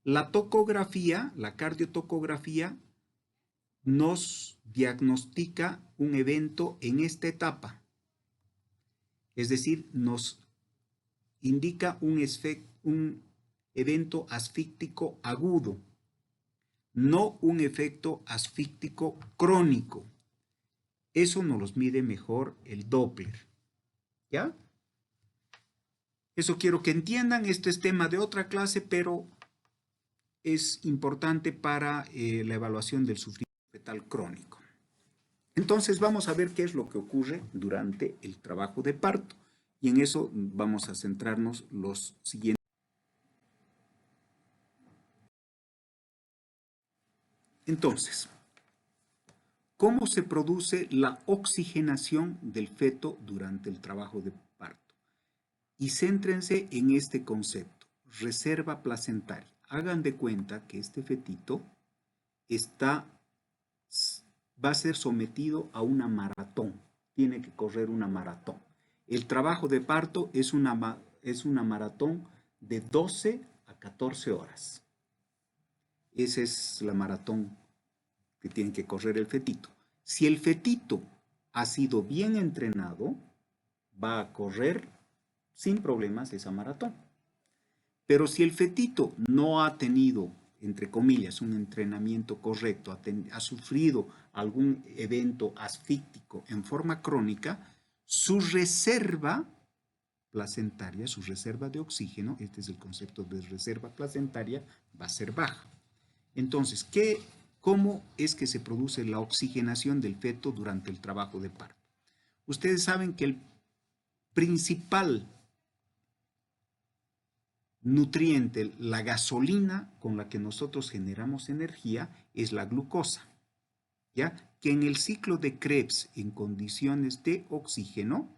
La tocografía, la cardiotocografía, nos diagnostica un evento en esta etapa. Es decir, nos indica un evento asfíctico agudo, no un efecto asfíctico crónico. Eso nos los mide mejor el Doppler. ¿Ya? Eso quiero que entiendan. Esto es tema de otra clase, pero es importante para la evaluación del sufrimiento fetal crónico. Entonces vamos a ver qué es lo que ocurre durante el trabajo de parto. Y en eso vamos a centrarnos los siguientes. Entonces, ¿cómo se produce la oxigenación del feto durante el trabajo de parto? Y céntrense en este concepto, reserva placentaria. Hagan de cuenta que este fetito va a ser sometido a una maratón, tiene que correr una maratón. El trabajo de parto es una maratón de 12 a 14 horas. Esa es la maratón que tiene que correr el fetito. Si el fetito ha sido bien entrenado, va a correr sin problemas esa maratón. Pero si el fetito no ha tenido, entre comillas, un entrenamiento correcto, ha sufrido algún evento asfíctico en forma crónica, su reserva placentaria, su reserva de oxígeno, este es el concepto de reserva placentaria, va a ser baja. Entonces, ¿cómo es que se produce la oxigenación del feto durante el trabajo de parto? Ustedes saben que el principal nutriente, la gasolina con la que nosotros generamos energía, es la glucosa, ¿ya? Que en el ciclo de Krebs, en condiciones de oxígeno,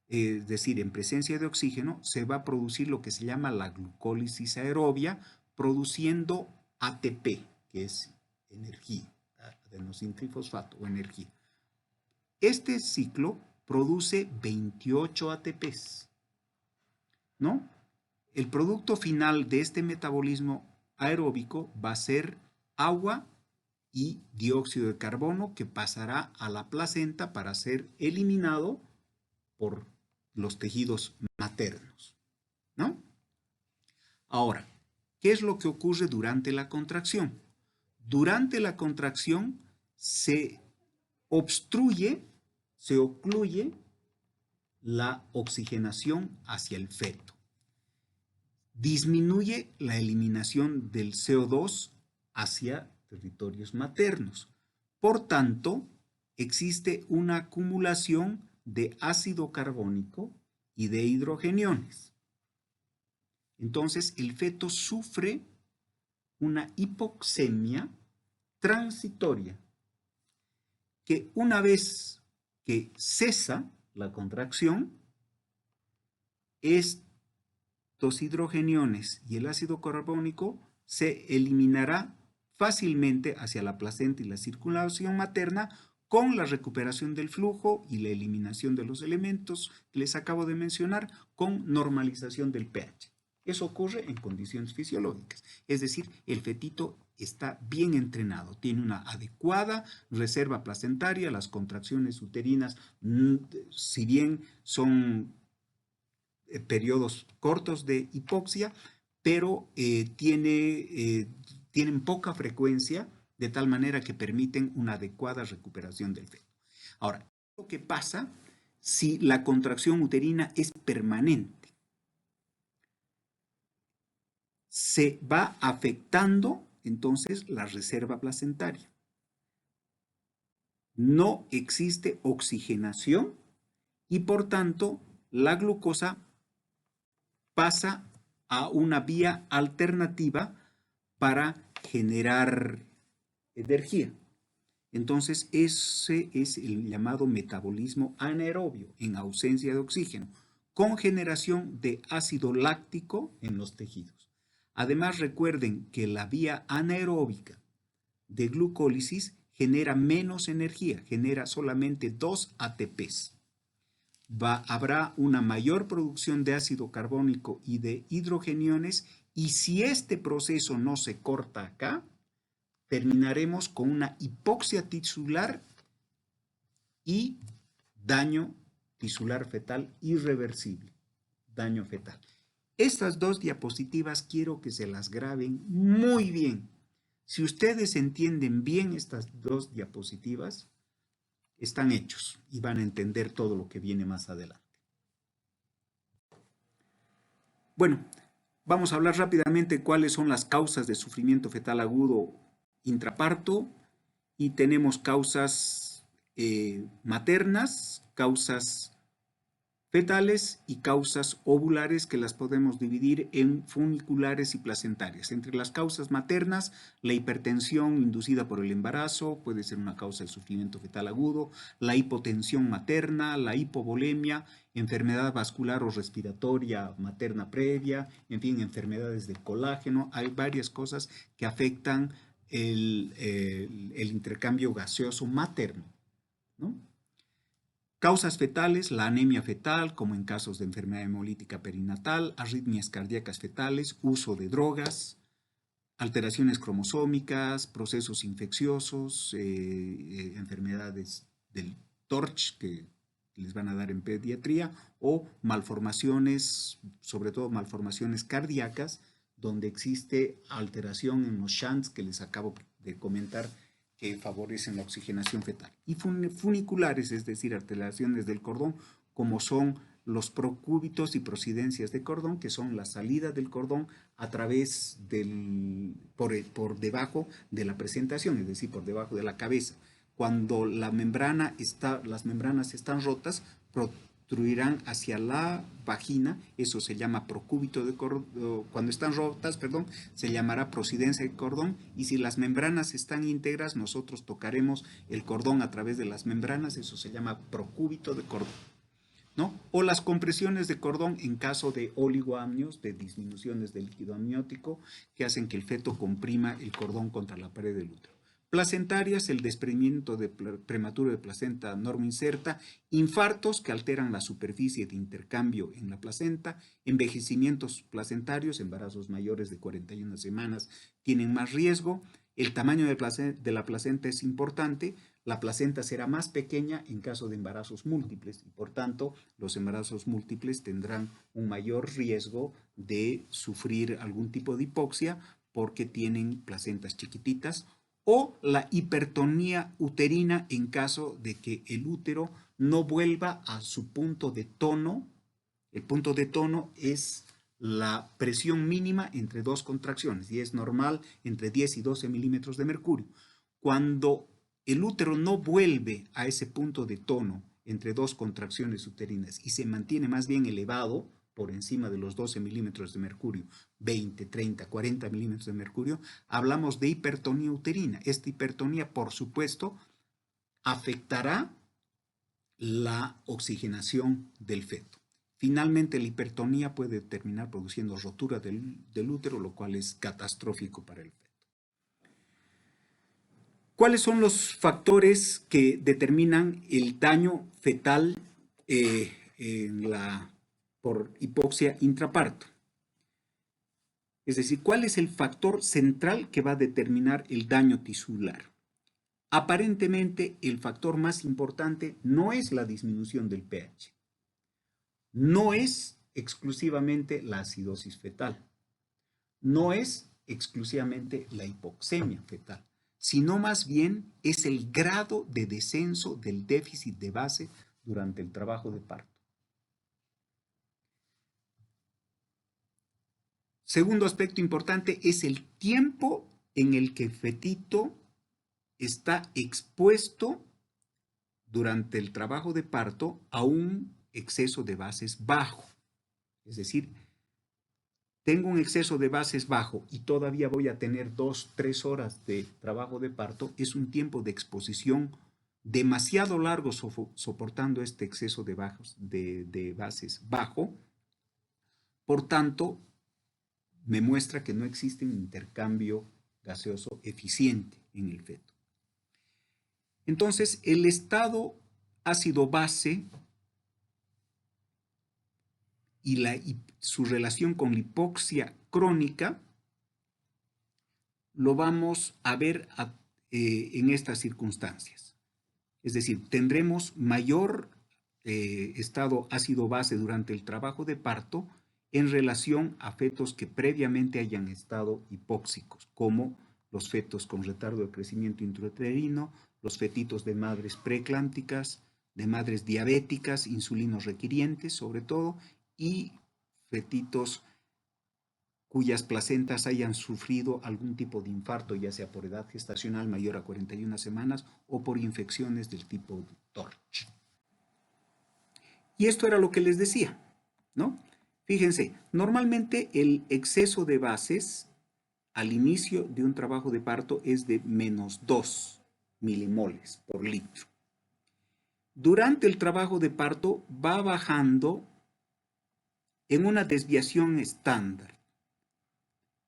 es decir, en presencia de oxígeno, se va a producir lo que se llama la glucólisis aerobia, produciendo ATP, que es energía, adenosintrifosfato o energía. Este ciclo produce 28 ATPs, ¿no? El producto final de este metabolismo aeróbico va a ser agua y dióxido de carbono que pasará a la placenta para ser eliminado por los tejidos maternos, ¿no? Ahora, ¿qué es lo que ocurre durante la contracción? Durante la contracción se ocluye la oxigenación hacia el feto. Disminuye la eliminación del CO2 hacia territorios maternos. Por tanto, existe una acumulación de ácido carbónico y de hidrogeniones. Entonces, el feto sufre una hipoxemia transitoria, que una vez que cesa la contracción, estos hidrogeniones y el ácido carbónico se eliminará fácilmente hacia la placenta y la circulación materna con la recuperación del flujo y la eliminación de los elementos que les acabo de mencionar, con normalización del pH. Eso ocurre en condiciones fisiológicas, es decir, el fetito está bien entrenado, tiene una adecuada reserva placentaria, las contracciones uterinas, si bien son periodos cortos de hipoxia, pero tienen poca frecuencia, de tal manera que permiten una adecuada recuperación del feto. Ahora, ¿qué pasa si la contracción uterina es permanente? se va afectando entonces la reserva placentaria. No existe oxigenación y por tanto la glucosa pasa a una vía alternativa para generar energía. Entonces, ese es el llamado metabolismo anaerobio en ausencia de oxígeno, con generación de ácido láctico en los tejidos. Además, recuerden que la vía anaeróbica de glucólisis genera menos energía, genera solamente 2 ATPs. Habrá una mayor producción de ácido carbónico y de hidrogeniones, y si este proceso no se corta acá, terminaremos con una hipoxia tisular y daño tisular fetal irreversible, daño fetal. Estas dos diapositivas quiero que se las graben muy bien. Si ustedes entienden bien estas dos diapositivas, están hechos y van a entender todo lo que viene más adelante. Bueno, vamos a hablar rápidamente cuáles son las causas de sufrimiento fetal agudo intraparto, y tenemos causas maternas, causas fetales y causas ovulares, que las podemos dividir en funiculares y placentarias. Entre las causas maternas, la hipertensión inducida por el embarazo puede ser una causa de sufrimiento fetal agudo, la hipotensión materna, la hipovolemia, enfermedad vascular o respiratoria materna previa, en fin, enfermedades del colágeno. Hay varias cosas que afectan el intercambio gaseoso materno, ¿no? Causas fetales, la anemia fetal, como en casos de enfermedad hemolítica perinatal, arritmias cardíacas fetales, uso de drogas, alteraciones cromosómicas, procesos infecciosos, enfermedades del TORCH que les van a dar en pediatría, o malformaciones, sobre todo malformaciones cardíacas, donde existe alteración en los shunts que les acabo de comentar, que favorecen la oxigenación fetal. Y funiculares, es decir, alteraciones del cordón, como son los procúbitos y prosidencias de cordón, que son la salida del cordón a través por debajo de la presentación, es decir, por debajo de la cabeza. Cuando las membranas están rotas, protruirán hacia la vagina, eso se llama procúbito de cordón. Cuando están rotas, se llamará prosidencia de cordón, y si las membranas están íntegras, nosotros tocaremos el cordón a través de las membranas, eso se llama procúbito de cordón, ¿no? O las compresiones de cordón en caso de oligoamnios, de disminuciones del líquido amniótico, que hacen que el feto comprima el cordón contra la pared del útero. Placentarias, el desprendimiento prematuro de placenta normoinserta, infartos que alteran la superficie de intercambio en la placenta, envejecimientos placentarios, embarazos mayores de 41 semanas tienen más riesgo. El tamaño de la placenta es importante. La placenta será más pequeña en caso de embarazos múltiples y por tanto los embarazos múltiples tendrán un mayor riesgo de sufrir algún tipo de hipoxia porque tienen placentas chiquititas, o la hipertonía uterina en caso de que el útero no vuelva a su punto de tono. El punto de tono es la presión mínima entre dos contracciones y es normal entre 10 y 12 milímetros de mercurio. Cuando el útero no vuelve a ese punto de tono entre dos contracciones uterinas y se mantiene más bien elevado por encima de los 12 milímetros de mercurio, 20, 30, 40 milímetros de mercurio, hablamos de hipertonía uterina. Esta hipertonía, por supuesto, afectará la oxigenación del feto. Finalmente, la hipertonía puede terminar produciendo rotura del útero, lo cual es catastrófico para el feto. ¿Cuáles son los factores que determinan el daño fetal por hipoxia intraparto? Es decir, ¿cuál es el factor central que va a determinar el daño tisular? Aparentemente, el factor más importante no es la disminución del pH, no es exclusivamente la acidosis fetal, no es exclusivamente la hipoxemia fetal, sino más bien es el grado de descenso del déficit de base durante el trabajo de parto. Segundo aspecto importante es el tiempo en el que el fetito está expuesto durante el trabajo de parto a un exceso de bases bajo. Es decir, tengo un exceso de bases bajo y todavía voy a tener 2-3 horas de trabajo de parto, es un tiempo de exposición demasiado largo soportando este exceso de bases bajo. Por tanto, me muestra que no existe un intercambio gaseoso eficiente en el feto. Entonces, el estado ácido-base y su relación con la hipoxia crónica lo vamos a ver en estas circunstancias. Es decir, tendremos mayor estado ácido-base durante el trabajo de parto en relación a fetos que previamente hayan estado hipóxicos, como los fetos con retardo de crecimiento intrauterino, los fetitos de madres preeclámpticas, de madres diabéticas, insulinos requirientes sobre todo, y fetitos cuyas placentas hayan sufrido algún tipo de infarto, ya sea por edad gestacional mayor a 41 semanas o por infecciones del tipo TORCH. Y esto era lo que les decía, ¿no? Fíjense, normalmente el exceso de bases al inicio de un trabajo de parto es de menos 2 milimoles por litro. Durante el trabajo de parto va bajando en una desviación estándar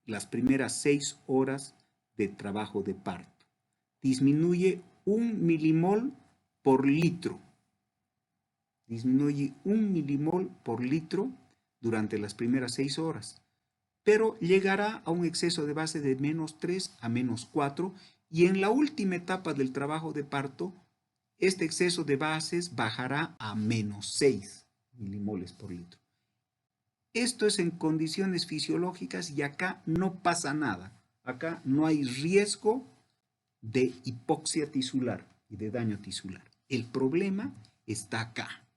las primeras 6 horas de trabajo de parto. Disminuye 1 milimol por litro. Disminuye 1 milimol por litro durante las primeras 6 horas, pero llegará a un exceso de base de menos 3 a menos 4 y en la última etapa del trabajo de parto, este exceso de bases bajará a menos 6 milimoles por litro. Esto es en condiciones fisiológicas y acá no pasa nada. Acá no hay riesgo de hipoxia tisular y de daño tisular. El problema está acá,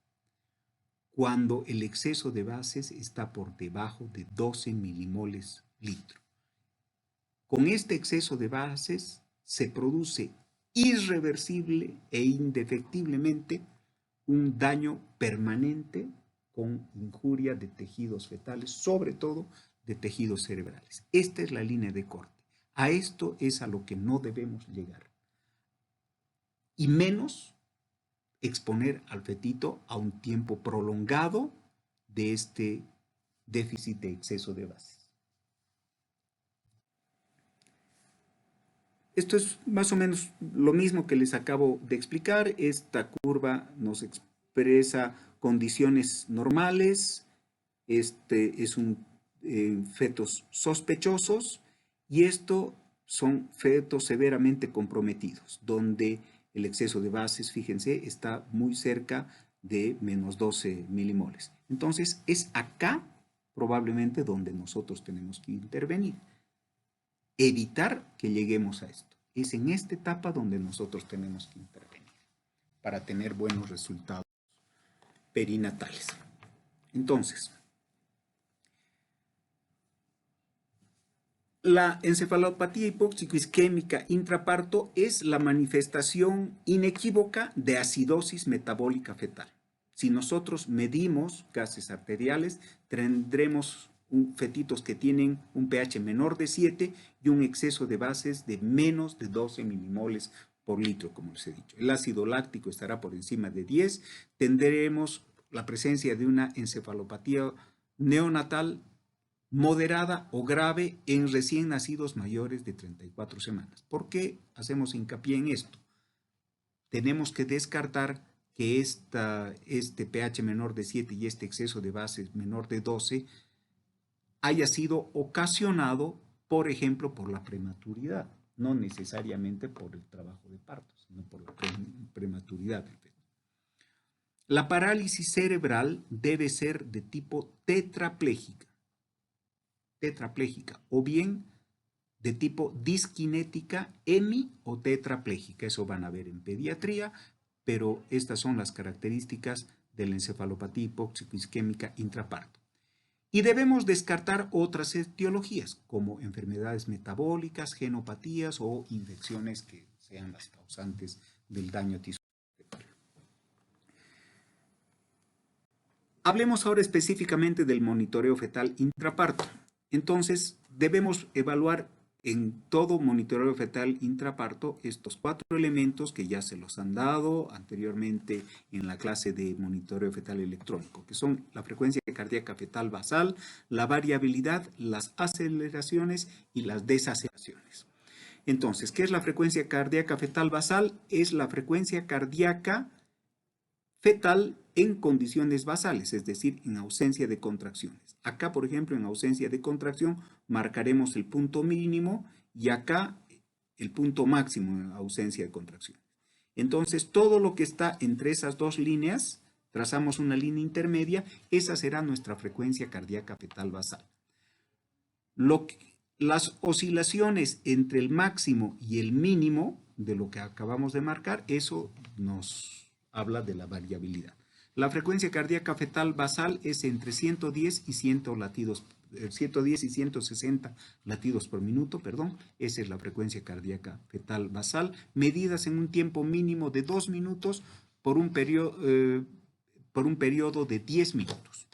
cuando el exceso de bases está por debajo de 12 milimoles litro. Con este exceso de bases se produce irreversible e indefectiblemente un daño permanente con injuria de tejidos fetales, sobre todo de tejidos cerebrales. Esta es la línea de corte. A esto es a lo que no debemos llegar. Y menos exponer al fetito a un tiempo prolongado de este déficit de exceso de bases. Esto es más o menos lo mismo que les acabo de explicar. Esta curva nos expresa condiciones normales. Este es un fetos sospechosos y esto son fetos severamente comprometidos, donde el exceso de bases, fíjense, está muy cerca de menos 12 milimoles. Entonces, es acá probablemente donde nosotros tenemos que intervenir. Evitar que lleguemos a esto. Es en esta etapa donde nosotros tenemos que intervenir para tener buenos resultados perinatales. Entonces, la encefalopatía hipóxico-isquémica intraparto es la manifestación inequívoca de acidosis metabólica fetal. Si nosotros medimos gases arteriales, tendremos fetitos que tienen un pH menor de 7 y un exceso de bases de menos de 12 milimoles por litro, como les he dicho. El ácido láctico estará por encima de 10. Tendremos la presencia de una encefalopatía neonatal moderada o grave en recién nacidos mayores de 34 semanas. ¿Por qué hacemos hincapié en esto? Tenemos que descartar que este pH menor de 7 y este exceso de bases menor de 12 haya sido ocasionado, por ejemplo, por la prematuridad, no necesariamente por el trabajo de parto, sino por la prematuridad del feto. La parálisis cerebral debe ser de tipo tetraplégica o bien de tipo disquinética, hemi o tetraplégica. Eso van a ver en pediatría, pero estas son las características de la encefalopatía hipóxico-isquémica intraparto. Y debemos descartar otras etiologías, como enfermedades metabólicas, genopatías o infecciones que sean las causantes del daño a tisú. Hablemos ahora específicamente del monitoreo fetal intraparto. Entonces, debemos evaluar en todo monitoreo fetal intraparto estos 4 elementos que ya se los han dado anteriormente en la clase de monitoreo fetal electrónico, que son la frecuencia cardíaca fetal basal, la variabilidad, las aceleraciones y las desaceleraciones. Entonces, ¿qué es la frecuencia cardíaca fetal basal? Es la frecuencia cardíaca fetal en condiciones basales, es decir, en ausencia de contracciones. Acá, por ejemplo, en ausencia de contracción, marcaremos el punto mínimo y acá el punto máximo en ausencia de contracción. Entonces, todo lo que está entre esas dos líneas, trazamos una línea intermedia, esa será nuestra frecuencia cardíaca fetal basal. Las oscilaciones entre el máximo y el mínimo de lo que acabamos de marcar, eso nos habla de la variabilidad. La frecuencia cardíaca fetal basal es entre 110 y 160 latidos por minuto, esa es la frecuencia cardíaca fetal basal, medidas en un tiempo mínimo de 2 minutos por un periodo de 10 minutos.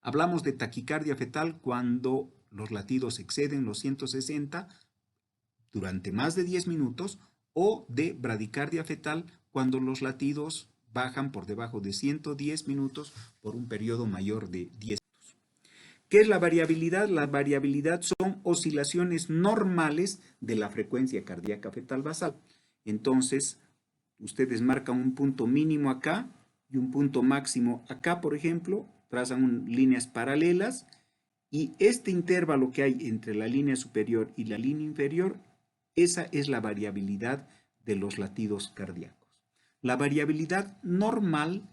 Hablamos de taquicardia fetal cuando los latidos exceden los 160 durante más de 10 minutos o de bradicardia fetal cuando los latidos bajan por debajo de 110 minutos por un periodo mayor de 10 minutos. ¿Qué es la variabilidad? La variabilidad son oscilaciones normales de la frecuencia cardíaca fetal basal. Entonces, ustedes marcan un punto mínimo acá y un punto máximo acá, por ejemplo, trazan líneas paralelas y este intervalo que hay entre la línea superior y la línea inferior, esa es la variabilidad de los latidos cardíacos. La variabilidad normal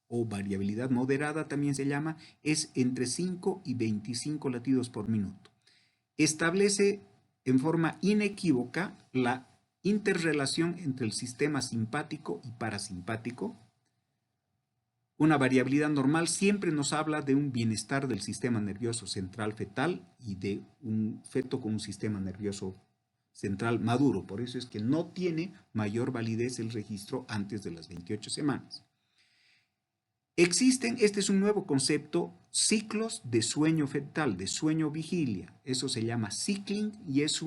o variabilidad moderada también se llama, es entre 5 y 25 latidos por minuto. Establece en forma inequívoca la interrelación entre el sistema simpático y parasimpático. Una variabilidad normal siempre nos habla de un bienestar del sistema nervioso central fetal y de un feto con un sistema nervioso central maduro. Por eso es que no tiene mayor validez el registro antes de las 28 semanas. Existen, este es un nuevo concepto, ciclos de sueño fetal, de sueño vigilia. Eso se llama cycling y es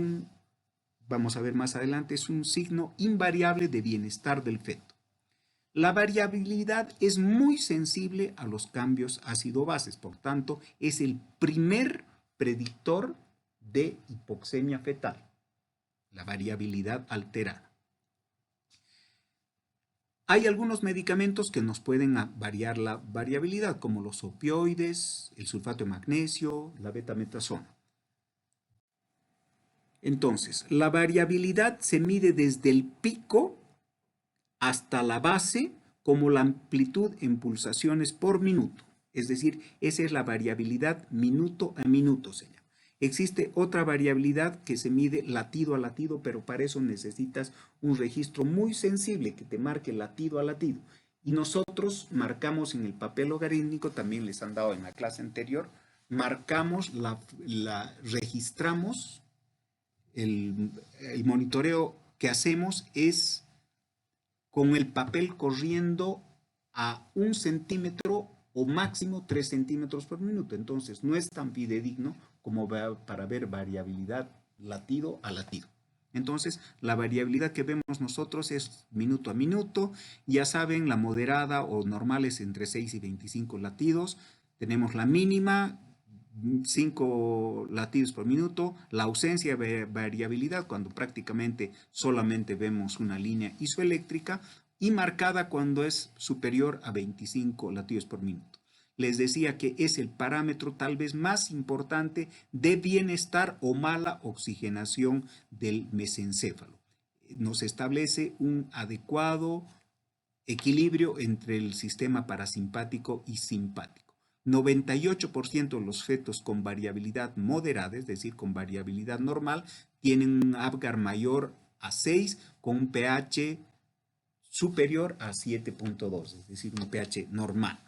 vamos a ver más adelante, es un signo invariable de bienestar del feto. La variabilidad es muy sensible a los cambios ácido-bases, por tanto, es el primer predictor de hipoxemia fetal, la variabilidad alterada. Hay algunos medicamentos que nos pueden variar la variabilidad, como los opioides, el sulfato de magnesio, la betametasona. Entonces, la variabilidad se mide desde el pico hasta la base como la amplitud en pulsaciones por minuto. Es decir, esa es la variabilidad minuto a minuto, se llama. Existe otra variabilidad que se mide latido a latido, pero para eso necesitas un registro muy sensible que te marque latido a latido. Y nosotros marcamos en el papel logarítmico, también les han dado en la clase anterior, marcamos, registramos, el monitoreo que hacemos es con el papel corriendo a 1 centímetro o máximo 3 centímetros por minuto. Entonces no es tan fidedigno como para ver variabilidad latido a latido. Entonces la variabilidad que vemos nosotros es minuto a minuto. Ya saben, la moderada o normal es entre 6 y 25 latidos. Tenemos la mínima, 5 latidos por minuto, la ausencia de variabilidad cuando prácticamente solamente vemos una línea isoeléctrica y marcada cuando es superior a 25 latidos por minuto. Les decía que es el parámetro tal vez más importante de bienestar o mala oxigenación del mesencéfalo. Nos establece un adecuado equilibrio entre el sistema parasimpático y simpático. 98% de los fetos con variabilidad moderada, es decir, con variabilidad normal, tienen un Apgar mayor a 6 con un pH superior a 7.2, es decir, un pH normal.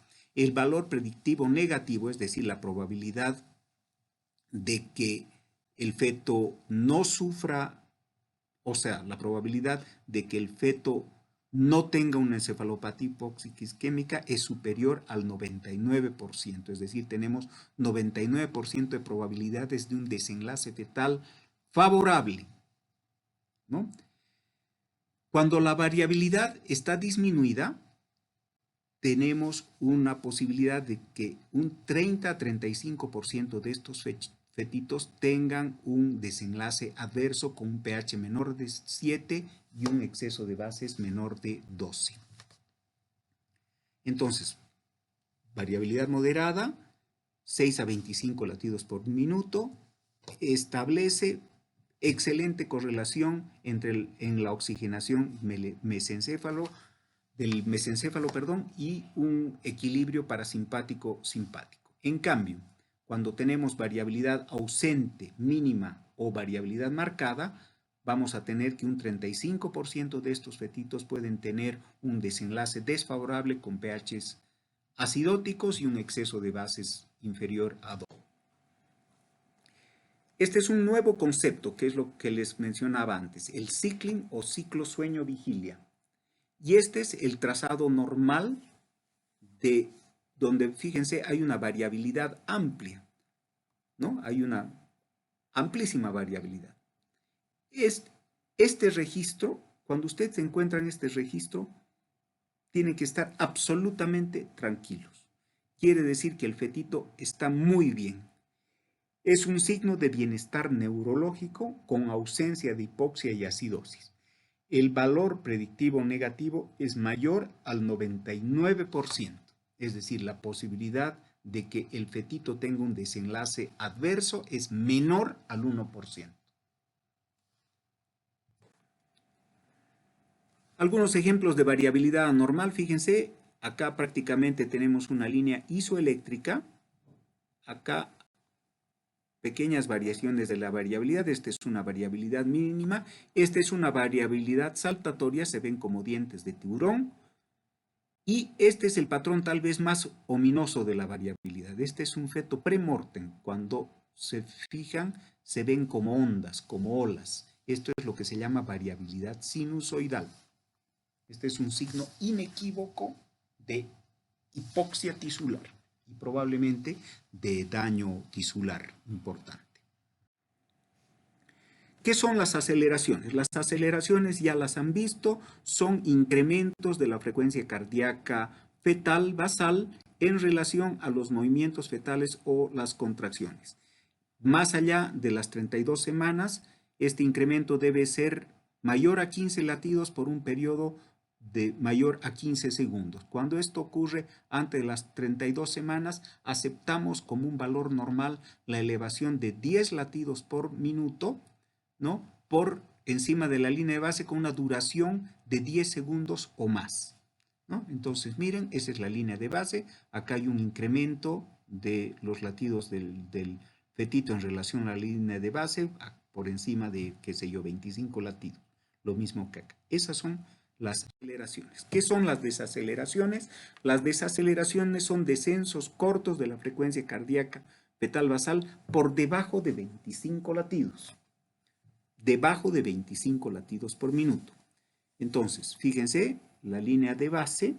el valor predictivo negativo, es decir, la probabilidad de que el feto no sufra, o sea, la probabilidad de que el feto no tenga una encefalopatía hipóxica isquémica es superior al 99%, es decir, tenemos 99% de probabilidades de un desenlace fetal favorable, ¿no? Cuando la variabilidad está disminuida, tenemos una posibilidad de que un 30 a 35% de estos fetitos tengan un desenlace adverso con un pH menor de 7 y un exceso de bases menor de 12. Entonces, variabilidad moderada, 6 a 25 latidos por minuto, establece excelente correlación en la oxigenación del mesencéfalo, y un equilibrio parasimpático-simpático. En cambio, cuando tenemos variabilidad ausente, mínima o variabilidad marcada, vamos a tener que un 35% de estos fetitos pueden tener un desenlace desfavorable con pHs acidóticos y un exceso de bases inferior a 2. Este es un nuevo concepto, que es lo que les mencionaba antes, el cicling o ciclo sueño-vigilia. Y este es el trazado normal de donde, fíjense, hay una variabilidad amplia, ¿no? Hay una amplísima variabilidad. Este registro, cuando usted se encuentra en este registro, tienen que estar absolutamente tranquilos. Quiere decir que el fetito está muy bien. Es un signo de bienestar neurológico con ausencia de hipoxia y acidosis. El valor predictivo negativo es mayor al 99%, es decir, la posibilidad de que el fetito tenga un desenlace adverso es menor al 1%. Algunos ejemplos de variabilidad anormal, fíjense, acá prácticamente tenemos una línea isoeléctrica, acá pequeñas variaciones de la variabilidad, esta es una variabilidad mínima, esta es una variabilidad saltatoria, se ven como dientes de tiburón, y este es el patrón tal vez más ominoso de la variabilidad. Este es un feto premortem, cuando se fijan se ven como ondas, como olas. Esto es lo que se llama variabilidad sinusoidal. Este es un signo inequívoco de hipoxia tisular y probablemente de daño tisular importante. ¿Qué son las aceleraciones? Las aceleraciones, ya las han visto, son incrementos de la frecuencia cardíaca fetal basal en relación a los movimientos fetales o las contracciones. Más allá de las 32 semanas, este incremento debe ser mayor a 15 latidos por un periodo de mayor a 15 segundos. Cuando esto ocurre antes de las 32 semanas, aceptamos como un valor normal la elevación de 10 latidos por minuto, ¿no?, por encima de la línea de base con una duración de 10 segundos o más, ¿no? Entonces, miren, esa es la línea de base. Acá hay un incremento de los latidos del fetito en relación a la línea de base por encima de, qué sé yo, 25 latidos. Lo mismo que acá. Esas son las aceleraciones. ¿Qué son las desaceleraciones? Las desaceleraciones son descensos cortos de la frecuencia cardíaca fetal basal por debajo de 25 latidos. Debajo de 25 latidos por minuto. Entonces, fíjense, la línea de base,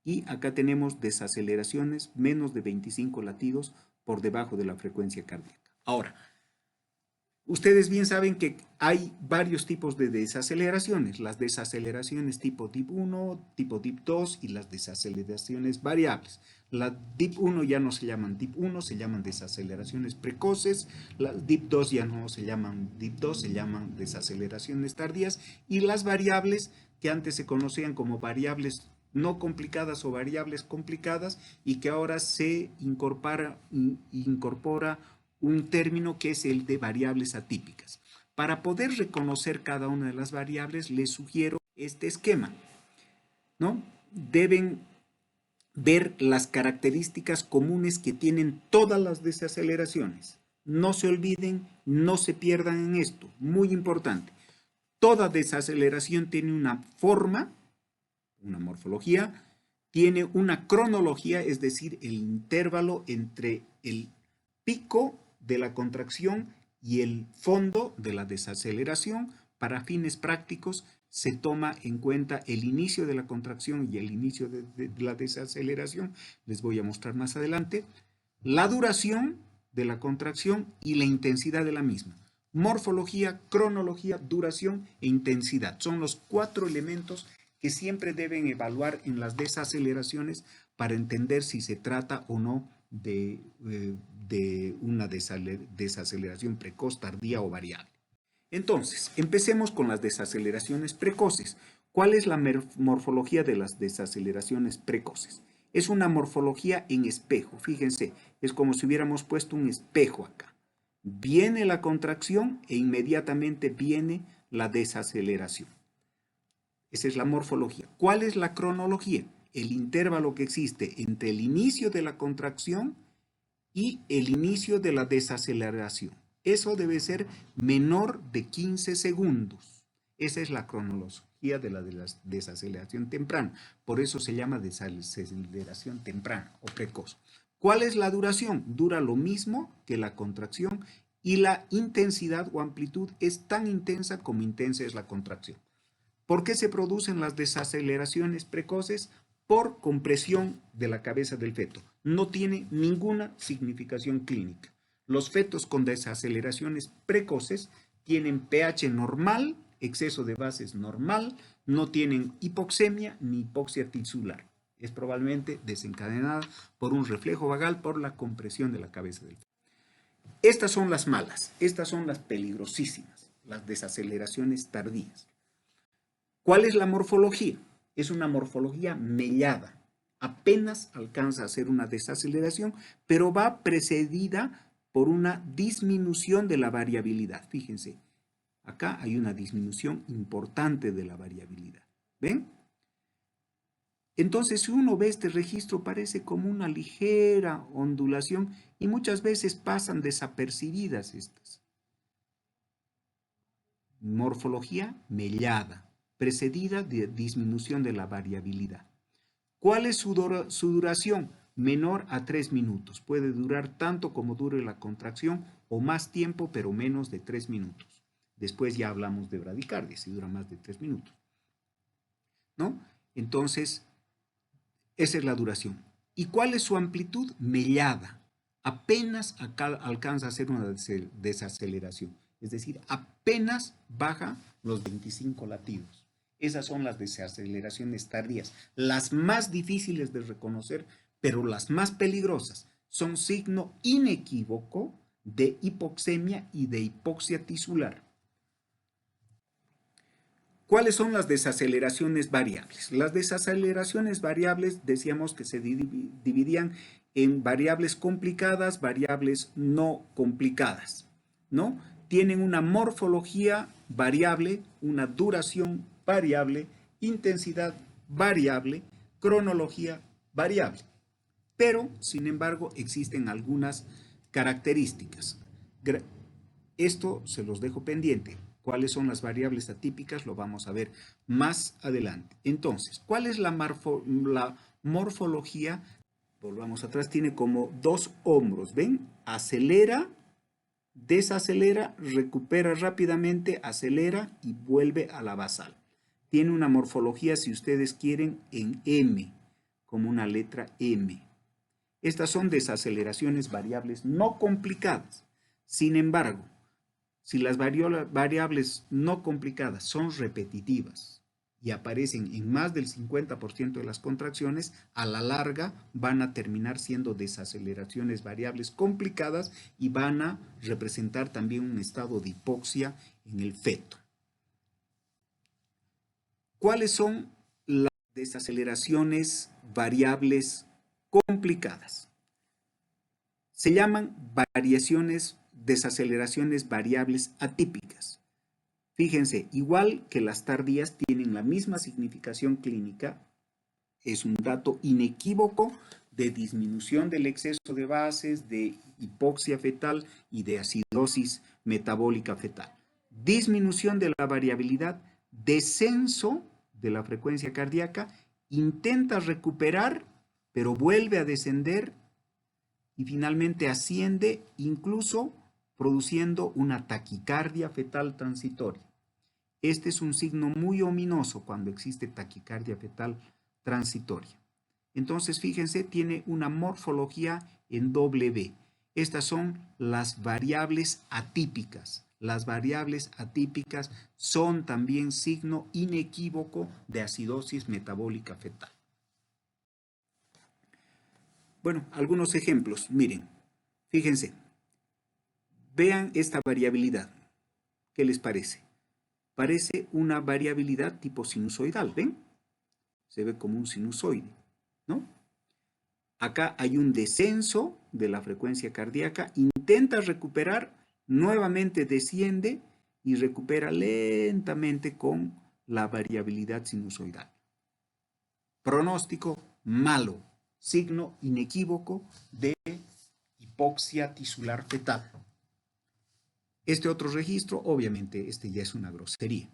y acá tenemos desaceleraciones menos de 25 latidos por debajo de la frecuencia cardíaca. Ahora, ustedes bien saben que hay varios tipos de desaceleraciones. Las desaceleraciones tipo DIP 1, tipo DIP 2 y las desaceleraciones variables. Las DIP 1 ya no se llaman DIP 1, se llaman desaceleraciones precoces. Las DIP 2 ya no se llaman DIP 2, se llaman desaceleraciones tardías. Y las variables, que antes se conocían como variables no complicadas o variables complicadas, y que ahora se incorpora un término que es el de variables atípicas. Para poder reconocer cada una de las variables, les sugiero este esquema, ¿no? Deben ver las características comunes que tienen todas las desaceleraciones. No se olviden, no se pierdan en esto. Muy importante. Toda desaceleración tiene una forma, una morfología, tiene una cronología, es decir, el intervalo entre el pico de la contracción y el fondo de la desaceleración. Para fines prácticos se toma en cuenta el inicio de la contracción y el inicio de la desaceleración. Les voy a mostrar más adelante. La duración de la contracción y la intensidad de la misma. Morfología, cronología, duración e intensidad. Son los 4 elementos que siempre deben evaluar en las desaceleraciones para entender si se trata o no de una desaceleración precoz, tardía o variable. Entonces, empecemos con las desaceleraciones precoces. ¿Cuál es la morfología de las desaceleraciones precoces? Es una morfología en espejo. Fíjense, es como si hubiéramos puesto un espejo acá. Viene la contracción e inmediatamente viene la desaceleración. Esa es la morfología. ¿Cuál es la cronología? El intervalo que existe entre el inicio de la contracción y el inicio de la desaceleración. Eso debe ser menor de 15 segundos. Esa es la cronología de la desaceleración temprana. Por eso se llama desaceleración temprana o precoz. ¿Cuál es la duración? Dura lo mismo que la contracción y la intensidad o amplitud es tan intensa como intensa es la contracción. ¿Por qué se producen las desaceleraciones precoces? Por compresión de la cabeza del feto. No tiene ninguna significación clínica. Los fetos con desaceleraciones precoces tienen pH normal, exceso de bases normal, no tienen hipoxemia ni hipoxia tisular. Es probablemente desencadenada por un reflejo vagal por la compresión de la cabeza del feto. Estas son las malas, estas son las peligrosísimas, las desaceleraciones tardías. ¿Cuál es la morfología? Es una morfología mellada. Apenas alcanza a hacer una desaceleración, pero va precedida por una disminución de la variabilidad. Fíjense, acá hay una disminución importante de la variabilidad. ¿Ven? Entonces, si uno ve este registro, parece como una ligera ondulación y muchas veces pasan desapercibidas estas. Morfología mellada, precedida de disminución de la variabilidad. ¿Cuál es su duración? Menor a 3 minutos. Puede durar tanto como dure la contracción o más tiempo, pero menos de 3 minutos. Después ya hablamos de bradicardia, si dura más de 3 minutos. ¿No? Entonces, esa es la duración. ¿Y cuál es su amplitud? Mellada. Apenas alcanza a hacer una desaceleración. Es decir, apenas baja los 25 latidos. Esas son las desaceleraciones tardías, las más difíciles de reconocer, pero las más peligrosas. Son signo inequívoco de hipoxemia y de hipoxia tisular. ¿Cuáles son las desaceleraciones variables? Las desaceleraciones variables decíamos que se dividían en variables complicadas, variables no complicadas, ¿no? Tienen una morfología variable, una duración variable, intensidad variable, cronología variable. Pero, sin embargo, existen algunas características. Esto se los dejo pendiente. ¿Cuáles son las variables atípicas? Lo vamos a ver más adelante. Entonces, ¿cuál es la morfología? Volvamos atrás, tiene como 2 hombros, ¿ven? Acelera, desacelera, recupera rápidamente, acelera y vuelve a la basal. Tiene una morfología, si ustedes quieren, en M, como una letra M. Estas son desaceleraciones variables no complicadas. Sin embargo, si las variables no complicadas son repetitivas y aparecen en más del 50% de las contracciones, a la larga van a terminar siendo desaceleraciones variables complicadas y van a representar también un estado de hipoxia en el feto. ¿Cuáles son las desaceleraciones variables complicadas? Se llaman desaceleraciones variables atípicas. Fíjense, igual que las tardías tienen la misma significación clínica, es un dato inequívoco de disminución del exceso de bases, de hipoxia fetal y de acidosis metabólica fetal. Disminución de la variabilidad, descenso de la frecuencia cardíaca intenta recuperar, pero vuelve a descender y finalmente asciende, incluso produciendo una taquicardia fetal transitoria. Este es un signo muy ominoso cuando existe taquicardia fetal transitoria. Entonces, fíjense, tiene una morfología en W. Estas son las variables atípicas. Las variables atípicas son también signo inequívoco de acidosis metabólica fetal. Bueno, algunos ejemplos. Miren, fíjense. Vean esta variabilidad. ¿Qué les parece? Parece una variabilidad tipo sinusoidal, ¿ven? Se ve como un sinusoide, ¿no? Acá hay un descenso de la frecuencia cardíaca, intenta recuperar, nuevamente desciende y recupera lentamente con la variabilidad sinusoidal. Pronóstico malo, signo inequívoco de hipoxia tisular fetal. Este otro registro, obviamente, este ya es una grosería.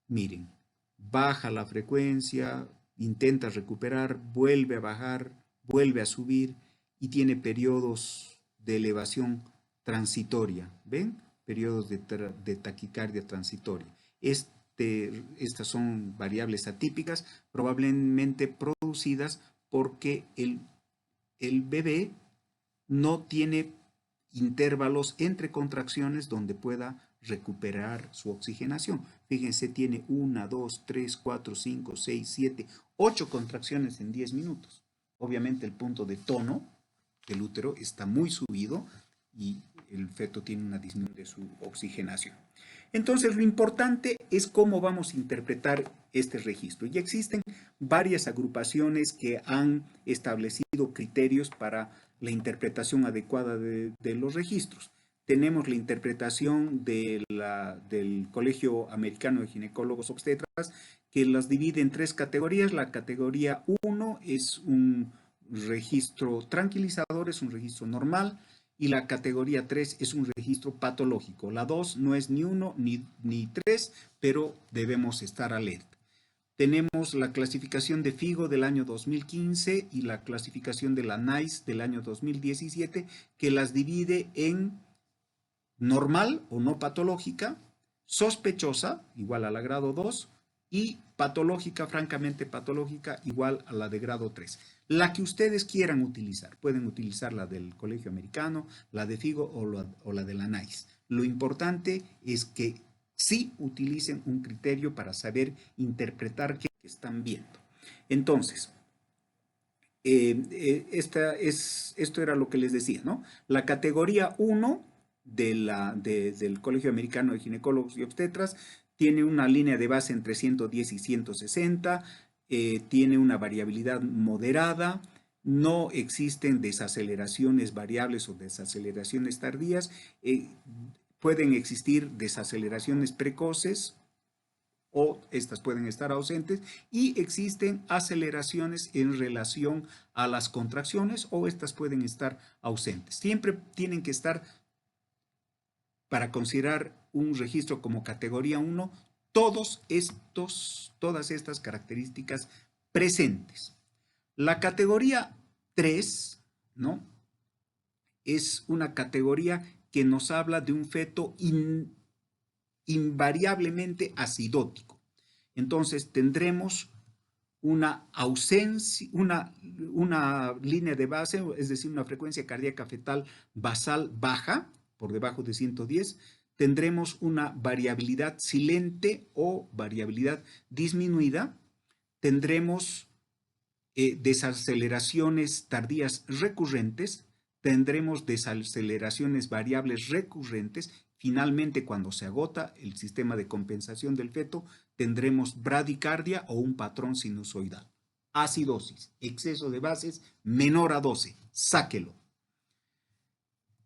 Miren, baja la frecuencia, intenta recuperar, vuelve a bajar, vuelve a subir y tiene periodos de elevación transitoria. ¿Ven? Periodos de taquicardia transitoria. Estas son variables atípicas, probablemente producidas porque el bebé no tiene intervalos entre contracciones donde pueda recuperar su oxigenación. Fíjense, tiene 1, 2, 3, 4, 5, 6, 7, 8 contracciones en 10 minutos. Obviamente el punto de tono del útero está muy subido y el feto tiene una disminución de su oxigenación. Entonces, lo importante es cómo vamos a interpretar este registro. Y existen varias agrupaciones que han establecido criterios para la interpretación adecuada de los registros. Tenemos la interpretación del Colegio Americano de Ginecólogos Obstetras, que las divide en 3 categorías. La categoría 1 es un registro tranquilizador, es un registro normal, y la categoría 3 es un registro patológico. La 2 no es ni 1 ni 3, pero debemos estar alerta. Tenemos la clasificación de FIGO del año 2015 y la clasificación de la NICE del año 2017, que las divide en normal o no patológica, sospechosa, igual a la grado 2, y patológica, francamente patológica, igual a la de grado 3. La que ustedes quieran utilizar. Pueden utilizar la del Colegio Americano, la de FIGO o la de la NICE. Lo importante es que sí utilicen un criterio para saber interpretar qué están viendo. Entonces, esto era lo que les decía, ¿no? La categoría 1 del Colegio Americano de Ginecólogos y Obstetras tiene una línea de base entre 110 y 160, tiene una variabilidad moderada, no existen desaceleraciones variables o desaceleraciones tardías, pueden existir desaceleraciones precoces o estas pueden estar ausentes, y existen aceleraciones en relación a las contracciones o estas pueden estar ausentes. Siempre tienen que estar, para considerar un registro como categoría 1, todas estas características presentes. La categoría 3, ¿no?, es una categoría que nos habla de un feto invariablemente acidótico. Entonces tendremos una ausencia, una línea de base, es decir, una frecuencia cardíaca fetal basal baja, por debajo de 110, tendremos una variabilidad silente o variabilidad disminuida, tendremos desaceleraciones tardías recurrentes, tendremos desaceleraciones variables recurrentes. Finalmente, cuando se agota el sistema de compensación del feto, tendremos bradicardia o un patrón sinusoidal. Acidosis, exceso de bases menor a 12, sáquelo.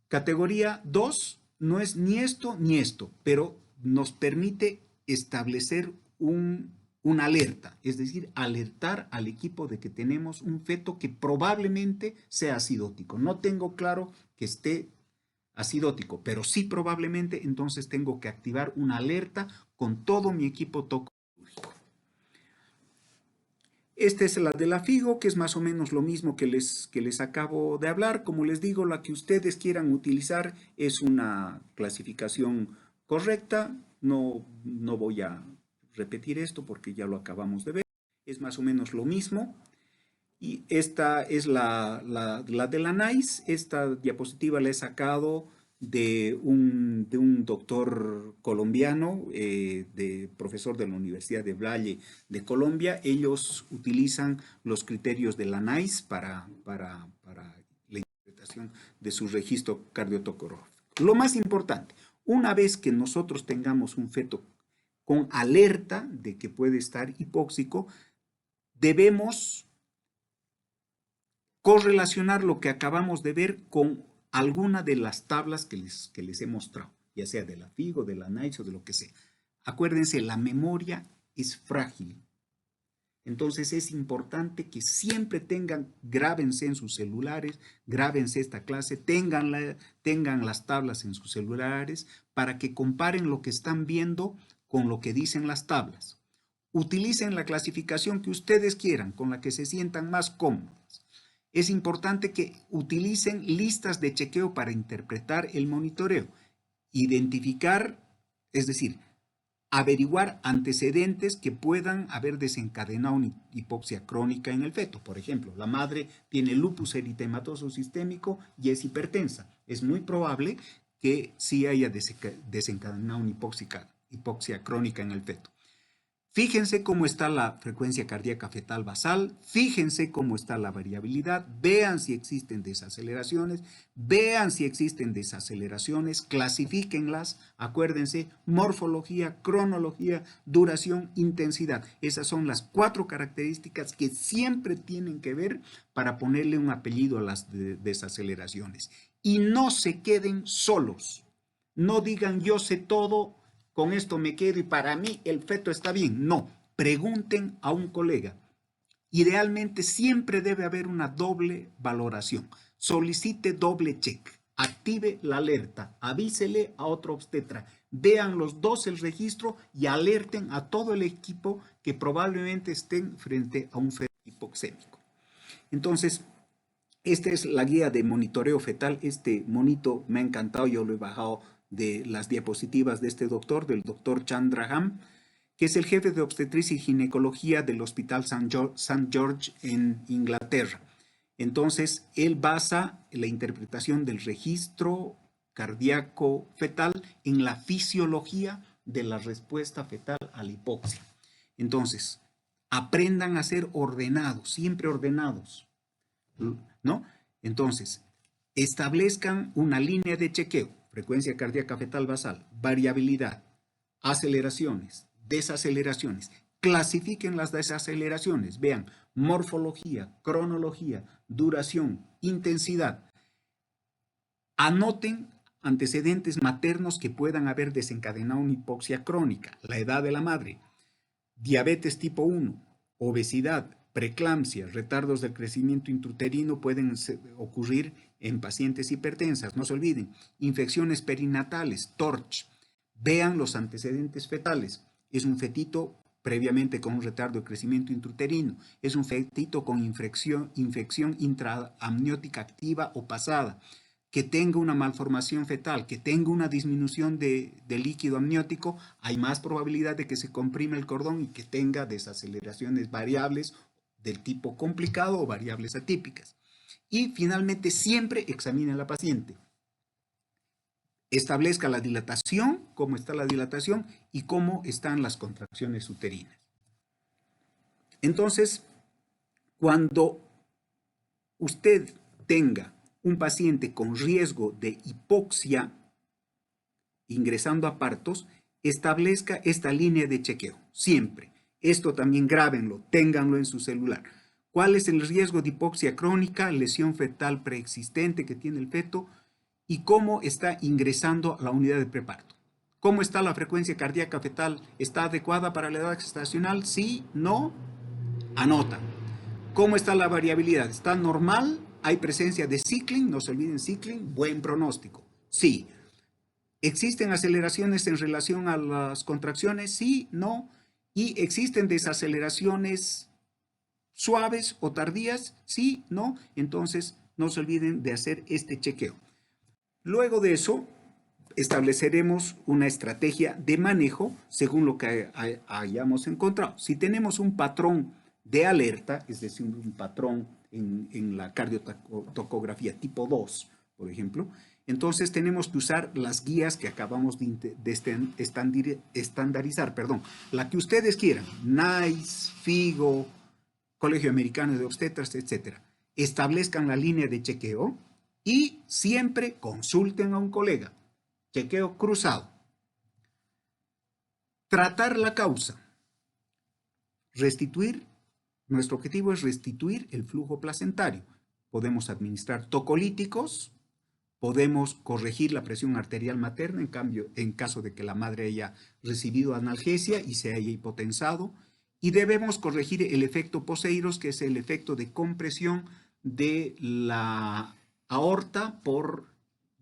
Categoría 2 no es ni esto, pero nos permite establecer una alerta, es decir, alertar al equipo de que tenemos un feto que probabliche sea acidótico. No tengo claro que esté acidótico, pero sí probablemente, entonces tengo que activar una alerta con todo mi equipo toxológico. Esta es la de la FIGO, que es más o menos lo mismo que les acabo de hablar. Como les digo, la que ustedes quieran utilizar es una clasificación correcta. No voy a repetir esto porque ya lo acabamos de ver. Es más o menos lo mismo. Y esta es la de la NICE. Esta diapositiva la he sacado de un doctor colombiano, profesor de la Universidad de Valle de Colombia. Ellos utilizan los criterios de la NICE para la interpretación de su registro cardiotocográfico. Lo más importante, una vez que nosotros tengamos un feto con alerta de que puede estar hipóxico, debemos correlacionar lo que acabamos de ver con alguna de las tablas que les he mostrado, ya sea de la FIGO, de la NICE o de lo que sea. Acuérdense, la memoria es frágil. Entonces es importante que siempre grábense en sus celulares, grábense esta clase, tengan las tablas en sus celulares para que comparen lo que están viendo con lo que dicen las tablas. Utilicen la clasificación que ustedes quieran, con la que se sientan más cómodos. Es importante que utilicen listas de chequeo para interpretar el monitoreo, identificar, es decir, averiguar antecedentes que puedan haber desencadenado una hipoxia crónica en el feto. Por ejemplo, la madre tiene lupus eritematoso sistémico y es hipertensa. Es muy probable que sí haya desencadenado una hipoxia crónica en el feto. Fíjense cómo está la frecuencia cardíaca fetal basal, fíjense cómo está la variabilidad, vean si existen desaceleraciones, clasifíquenlas, acuérdense, morfología, cronología, duración, intensidad. Esas son las 4 características que siempre tienen que ver para ponerle un apellido a las desaceleraciones. Y no se queden solos, no digan yo sé todo, con esto me quedo y para mí el feto está bien. No, pregunten a un colega. Idealmente siempre debe haber una doble valoración. Solicite doble check, active la alerta, avísele a otro obstetra, vean los dos el registro y alerten a todo el equipo que probablemente estén frente a un feto hipoxémico. Entonces, esta es la guía de monitoreo fetal. Este monito me ha encantado, yo lo he bajado de las diapositivas de este doctor, del doctor Chandraham, que es el jefe de obstetricia y ginecología del Hospital St. George en Inglaterra. Entonces, él basa la interpretación del registro cardíaco fetal en la fisiología de la respuesta fetal a la hipoxia. Entonces, aprendan a ser ordenados, siempre ordenados, ¿no? Entonces, establezcan una línea de chequeo. Frecuencia cardíaca fetal basal, variabilidad, aceleraciones, desaceleraciones. Clasifiquen las desaceleraciones, vean morfología, cronología, duración, intensidad. Anoten antecedentes maternos que puedan haber desencadenado una hipoxia crónica, la edad de la madre, diabetes tipo 1, obesidad, preeclampsia, retardos del crecimiento intrauterino pueden ocurrir en pacientes hipertensas. No se olviden, infecciones perinatales, TORCH. Vean los antecedentes fetales. Es un fetito previamente con un retardo de crecimiento intrauterino. Es un fetito con infección intraamniótica activa o pasada. Que tenga una malformación fetal, que tenga una disminución de líquido amniótico, hay más probabilidad de que se comprime el cordón y que tenga desaceleraciones variables del tipo complicado o variables atípicas. Y finalmente siempre examine a la paciente. Establezca la dilatación, cómo está la dilatación y cómo están las contracciones uterinas. Entonces, cuando usted tenga un paciente con riesgo de hipoxia ingresando a partos, establezca esta línea de chequeo, siempre. Esto también grábenlo, ténganlo en su celular. ¿Cuál es el riesgo de hipoxia crónica, lesión fetal preexistente que tiene el feto y cómo está ingresando a la unidad de preparto? ¿Cómo está la frecuencia cardíaca fetal? ¿Está adecuada para la edad gestacional? Sí, no, anota. ¿Cómo está la variabilidad? ¿Está normal? ¿Hay presencia de cycling? No se olviden cycling, buen pronóstico. Sí. ¿Existen aceleraciones en relación a las contracciones? Sí, no. ¿Y existen desaceleraciones suaves o tardías, sí, no, entonces no se olviden de hacer este chequeo. Luego de eso, estableceremos una estrategia de manejo según lo que hayamos encontrado. Si tenemos un patrón de alerta, es decir, un patrón en la cardiotocografía tipo 2, por ejemplo, entonces tenemos que usar las guías que acabamos de estandarizar, la que ustedes quieran, NICE, FIGO, Colegio Americano de Obstetras, etc. Establezcan la línea de chequeo y siempre consulten a un colega. Chequeo cruzado. Tratar la causa. Restituir. Nuestro objetivo es restituir el flujo placentario. Podemos administrar tocolíticos, podemos corregir la presión arterial materna, en caso de que la madre haya recibido analgesia y se haya hipotensado, y debemos corregir el efecto Poseiros, que es el efecto de compresión de la aorta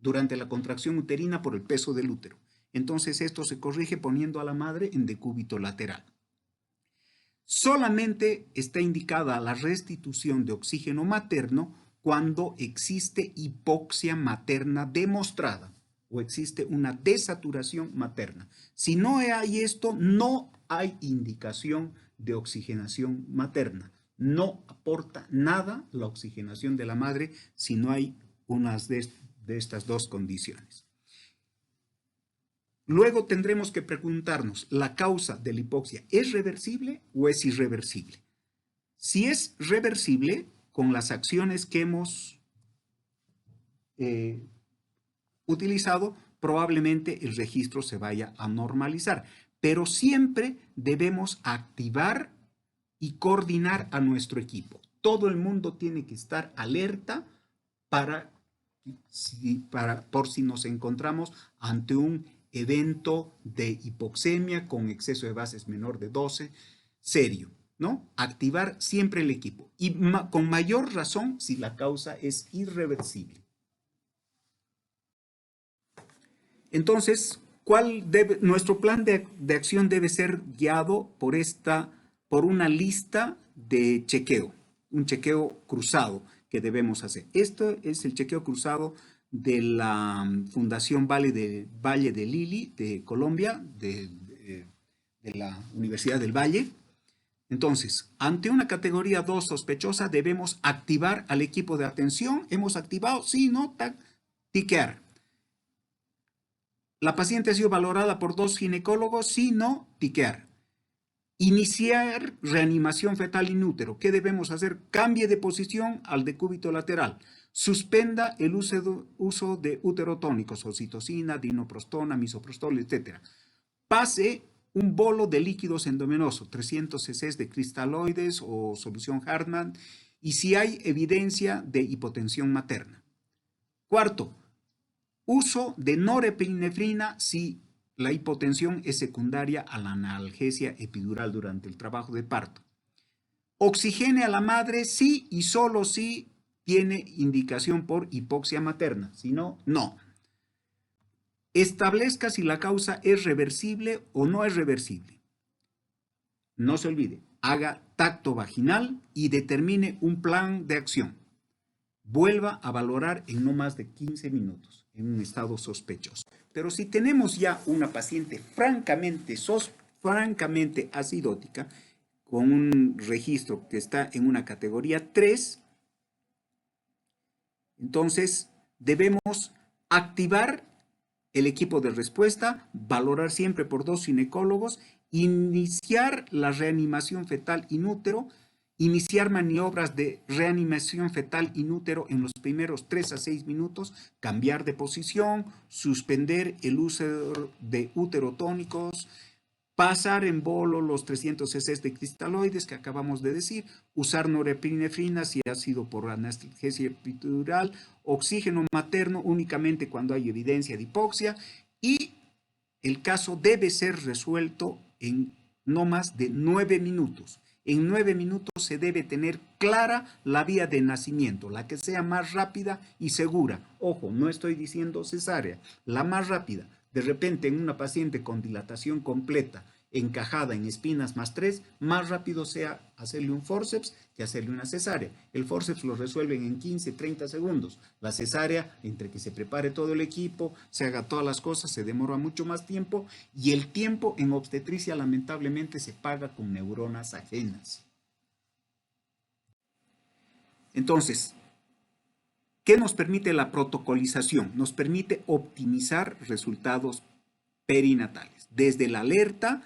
durante la contracción uterina por el peso del útero. Entonces esto se corrige poniendo a la madre en decúbito lateral. Solamente está indicada la restitución de oxígeno materno cuando existe hipoxia materna demostrada o existe una desaturación materna. Si no hay esto, no hay indicación de oxigenación materna. No aporta nada la oxigenación de la madre si no hay unas de estas dos condiciones. Luego tendremos que preguntarnos, ¿la causa de la hipoxia es reversible o es irreversible? Si es reversible, con las acciones que hemos utilizado, probablemente el registro se vaya a normalizar. Pero siempre debemos activar y coordinar a nuestro equipo. Todo el mundo tiene que estar alerta por si nos encontramos ante un evento de hipoxemia con exceso de bases menor de 12, serio, ¿no? Activar siempre el equipo y con mayor razón si la causa es irreversible. Entonces, nuestro plan de acción debe ser guiado por una lista de chequeo, un chequeo cruzado que debemos hacer. Esto es el chequeo cruzado de la Fundación Valle de Lili de Colombia, de la Universidad del Valle. Entonces, ante una categoría 2 sospechosa, debemos activar al equipo de atención. ¿Hemos activado? Sí, no, tiquear. ¿La paciente ha sido valorada por 2 ginecólogos? Sí, no, tiquear. Iniciar reanimación fetal in útero. ¿Qué debemos hacer? Cambie de posición al decúbito lateral. Suspenda el uso de uterotónicos, oxitocina, dinoprostona, misoprostol, etc. Pase un bolo de líquidos endovenoso, 300 cc de cristaloides o solución Hartmann, y si hay evidencia de hipotensión materna. Cuarto, uso de norepinefrina si la hipotensión es secundaria a la analgesia epidural durante el trabajo de parto. Oxigene a la madre sí y solo si tiene indicación por hipoxia materna, si no, no. Establezca si la causa es reversible o no es reversible. No se olvide, haga tacto vaginal y determine un plan de acción. Vuelva a valorar en no más de 15 minutos en un estado sospechoso. Pero si tenemos ya una paciente francamente acidótica, con un registro que está en una categoría 3, entonces debemos activar el equipo de respuesta, valorar siempre por 2 ginecólogos, iniciar la reanimación fetal in útero, iniciar maniobras de reanimación fetal in útero en los primeros 3 a 6 minutos, cambiar de posición, suspender el uso de uterotónicos, pasar en bolo los 300 cc de cristaloides que acabamos de decir, usar norepinefrina si ha sido por analgesia epidural, oxígeno materno únicamente cuando hay evidencia de hipoxia, y el caso debe ser resuelto en no más de 9 minutos. En 9 minutos se debe tener clara la vía de nacimiento, la que sea más rápida y segura. Ojo, no estoy diciendo cesárea, la más rápida. De repente en una paciente con dilatación completa encajada en espinas +3, más rápido sea hacerle un forceps que hacerle una cesárea. El forceps lo resuelven en 15, 30 segundos. La cesárea, entre que se prepare todo el equipo, se haga todas las cosas, se demora mucho más tiempo, y el tiempo en obstetricia lamentablemente se paga con neuronas ajenas. Entonces, ¿qué nos permite la protocolización? Nos permite optimizar resultados perinatales. Desde la alerta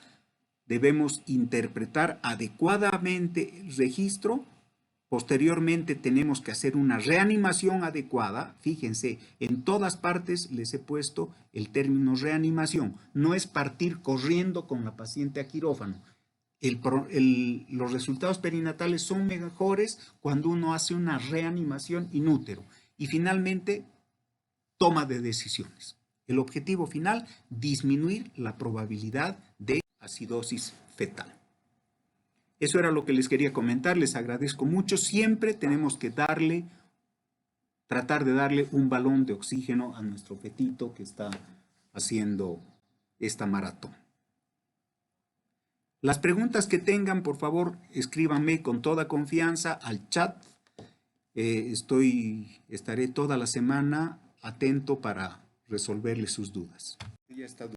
debemos interpretar adecuadamente el registro. Posteriormente tenemos que hacer una reanimación adecuada. Fíjense, en todas partes les he puesto el término reanimación. No es partir corriendo con la paciente a quirófano. Los resultados perinatales son mejores cuando uno hace una reanimación in útero. Y finalmente, toma de decisiones. El objetivo final, disminuir la probabilidad de acidosis fetal. Eso era lo que les quería comentar, les agradezco mucho. Siempre tenemos que tratar de darle un balón de oxígeno a nuestro fetito que está haciendo esta maratón. Las preguntas que tengan, por favor, escríbanme con toda confianza al chat. Estaré toda la semana atento para resolverles sus dudas. Ya está.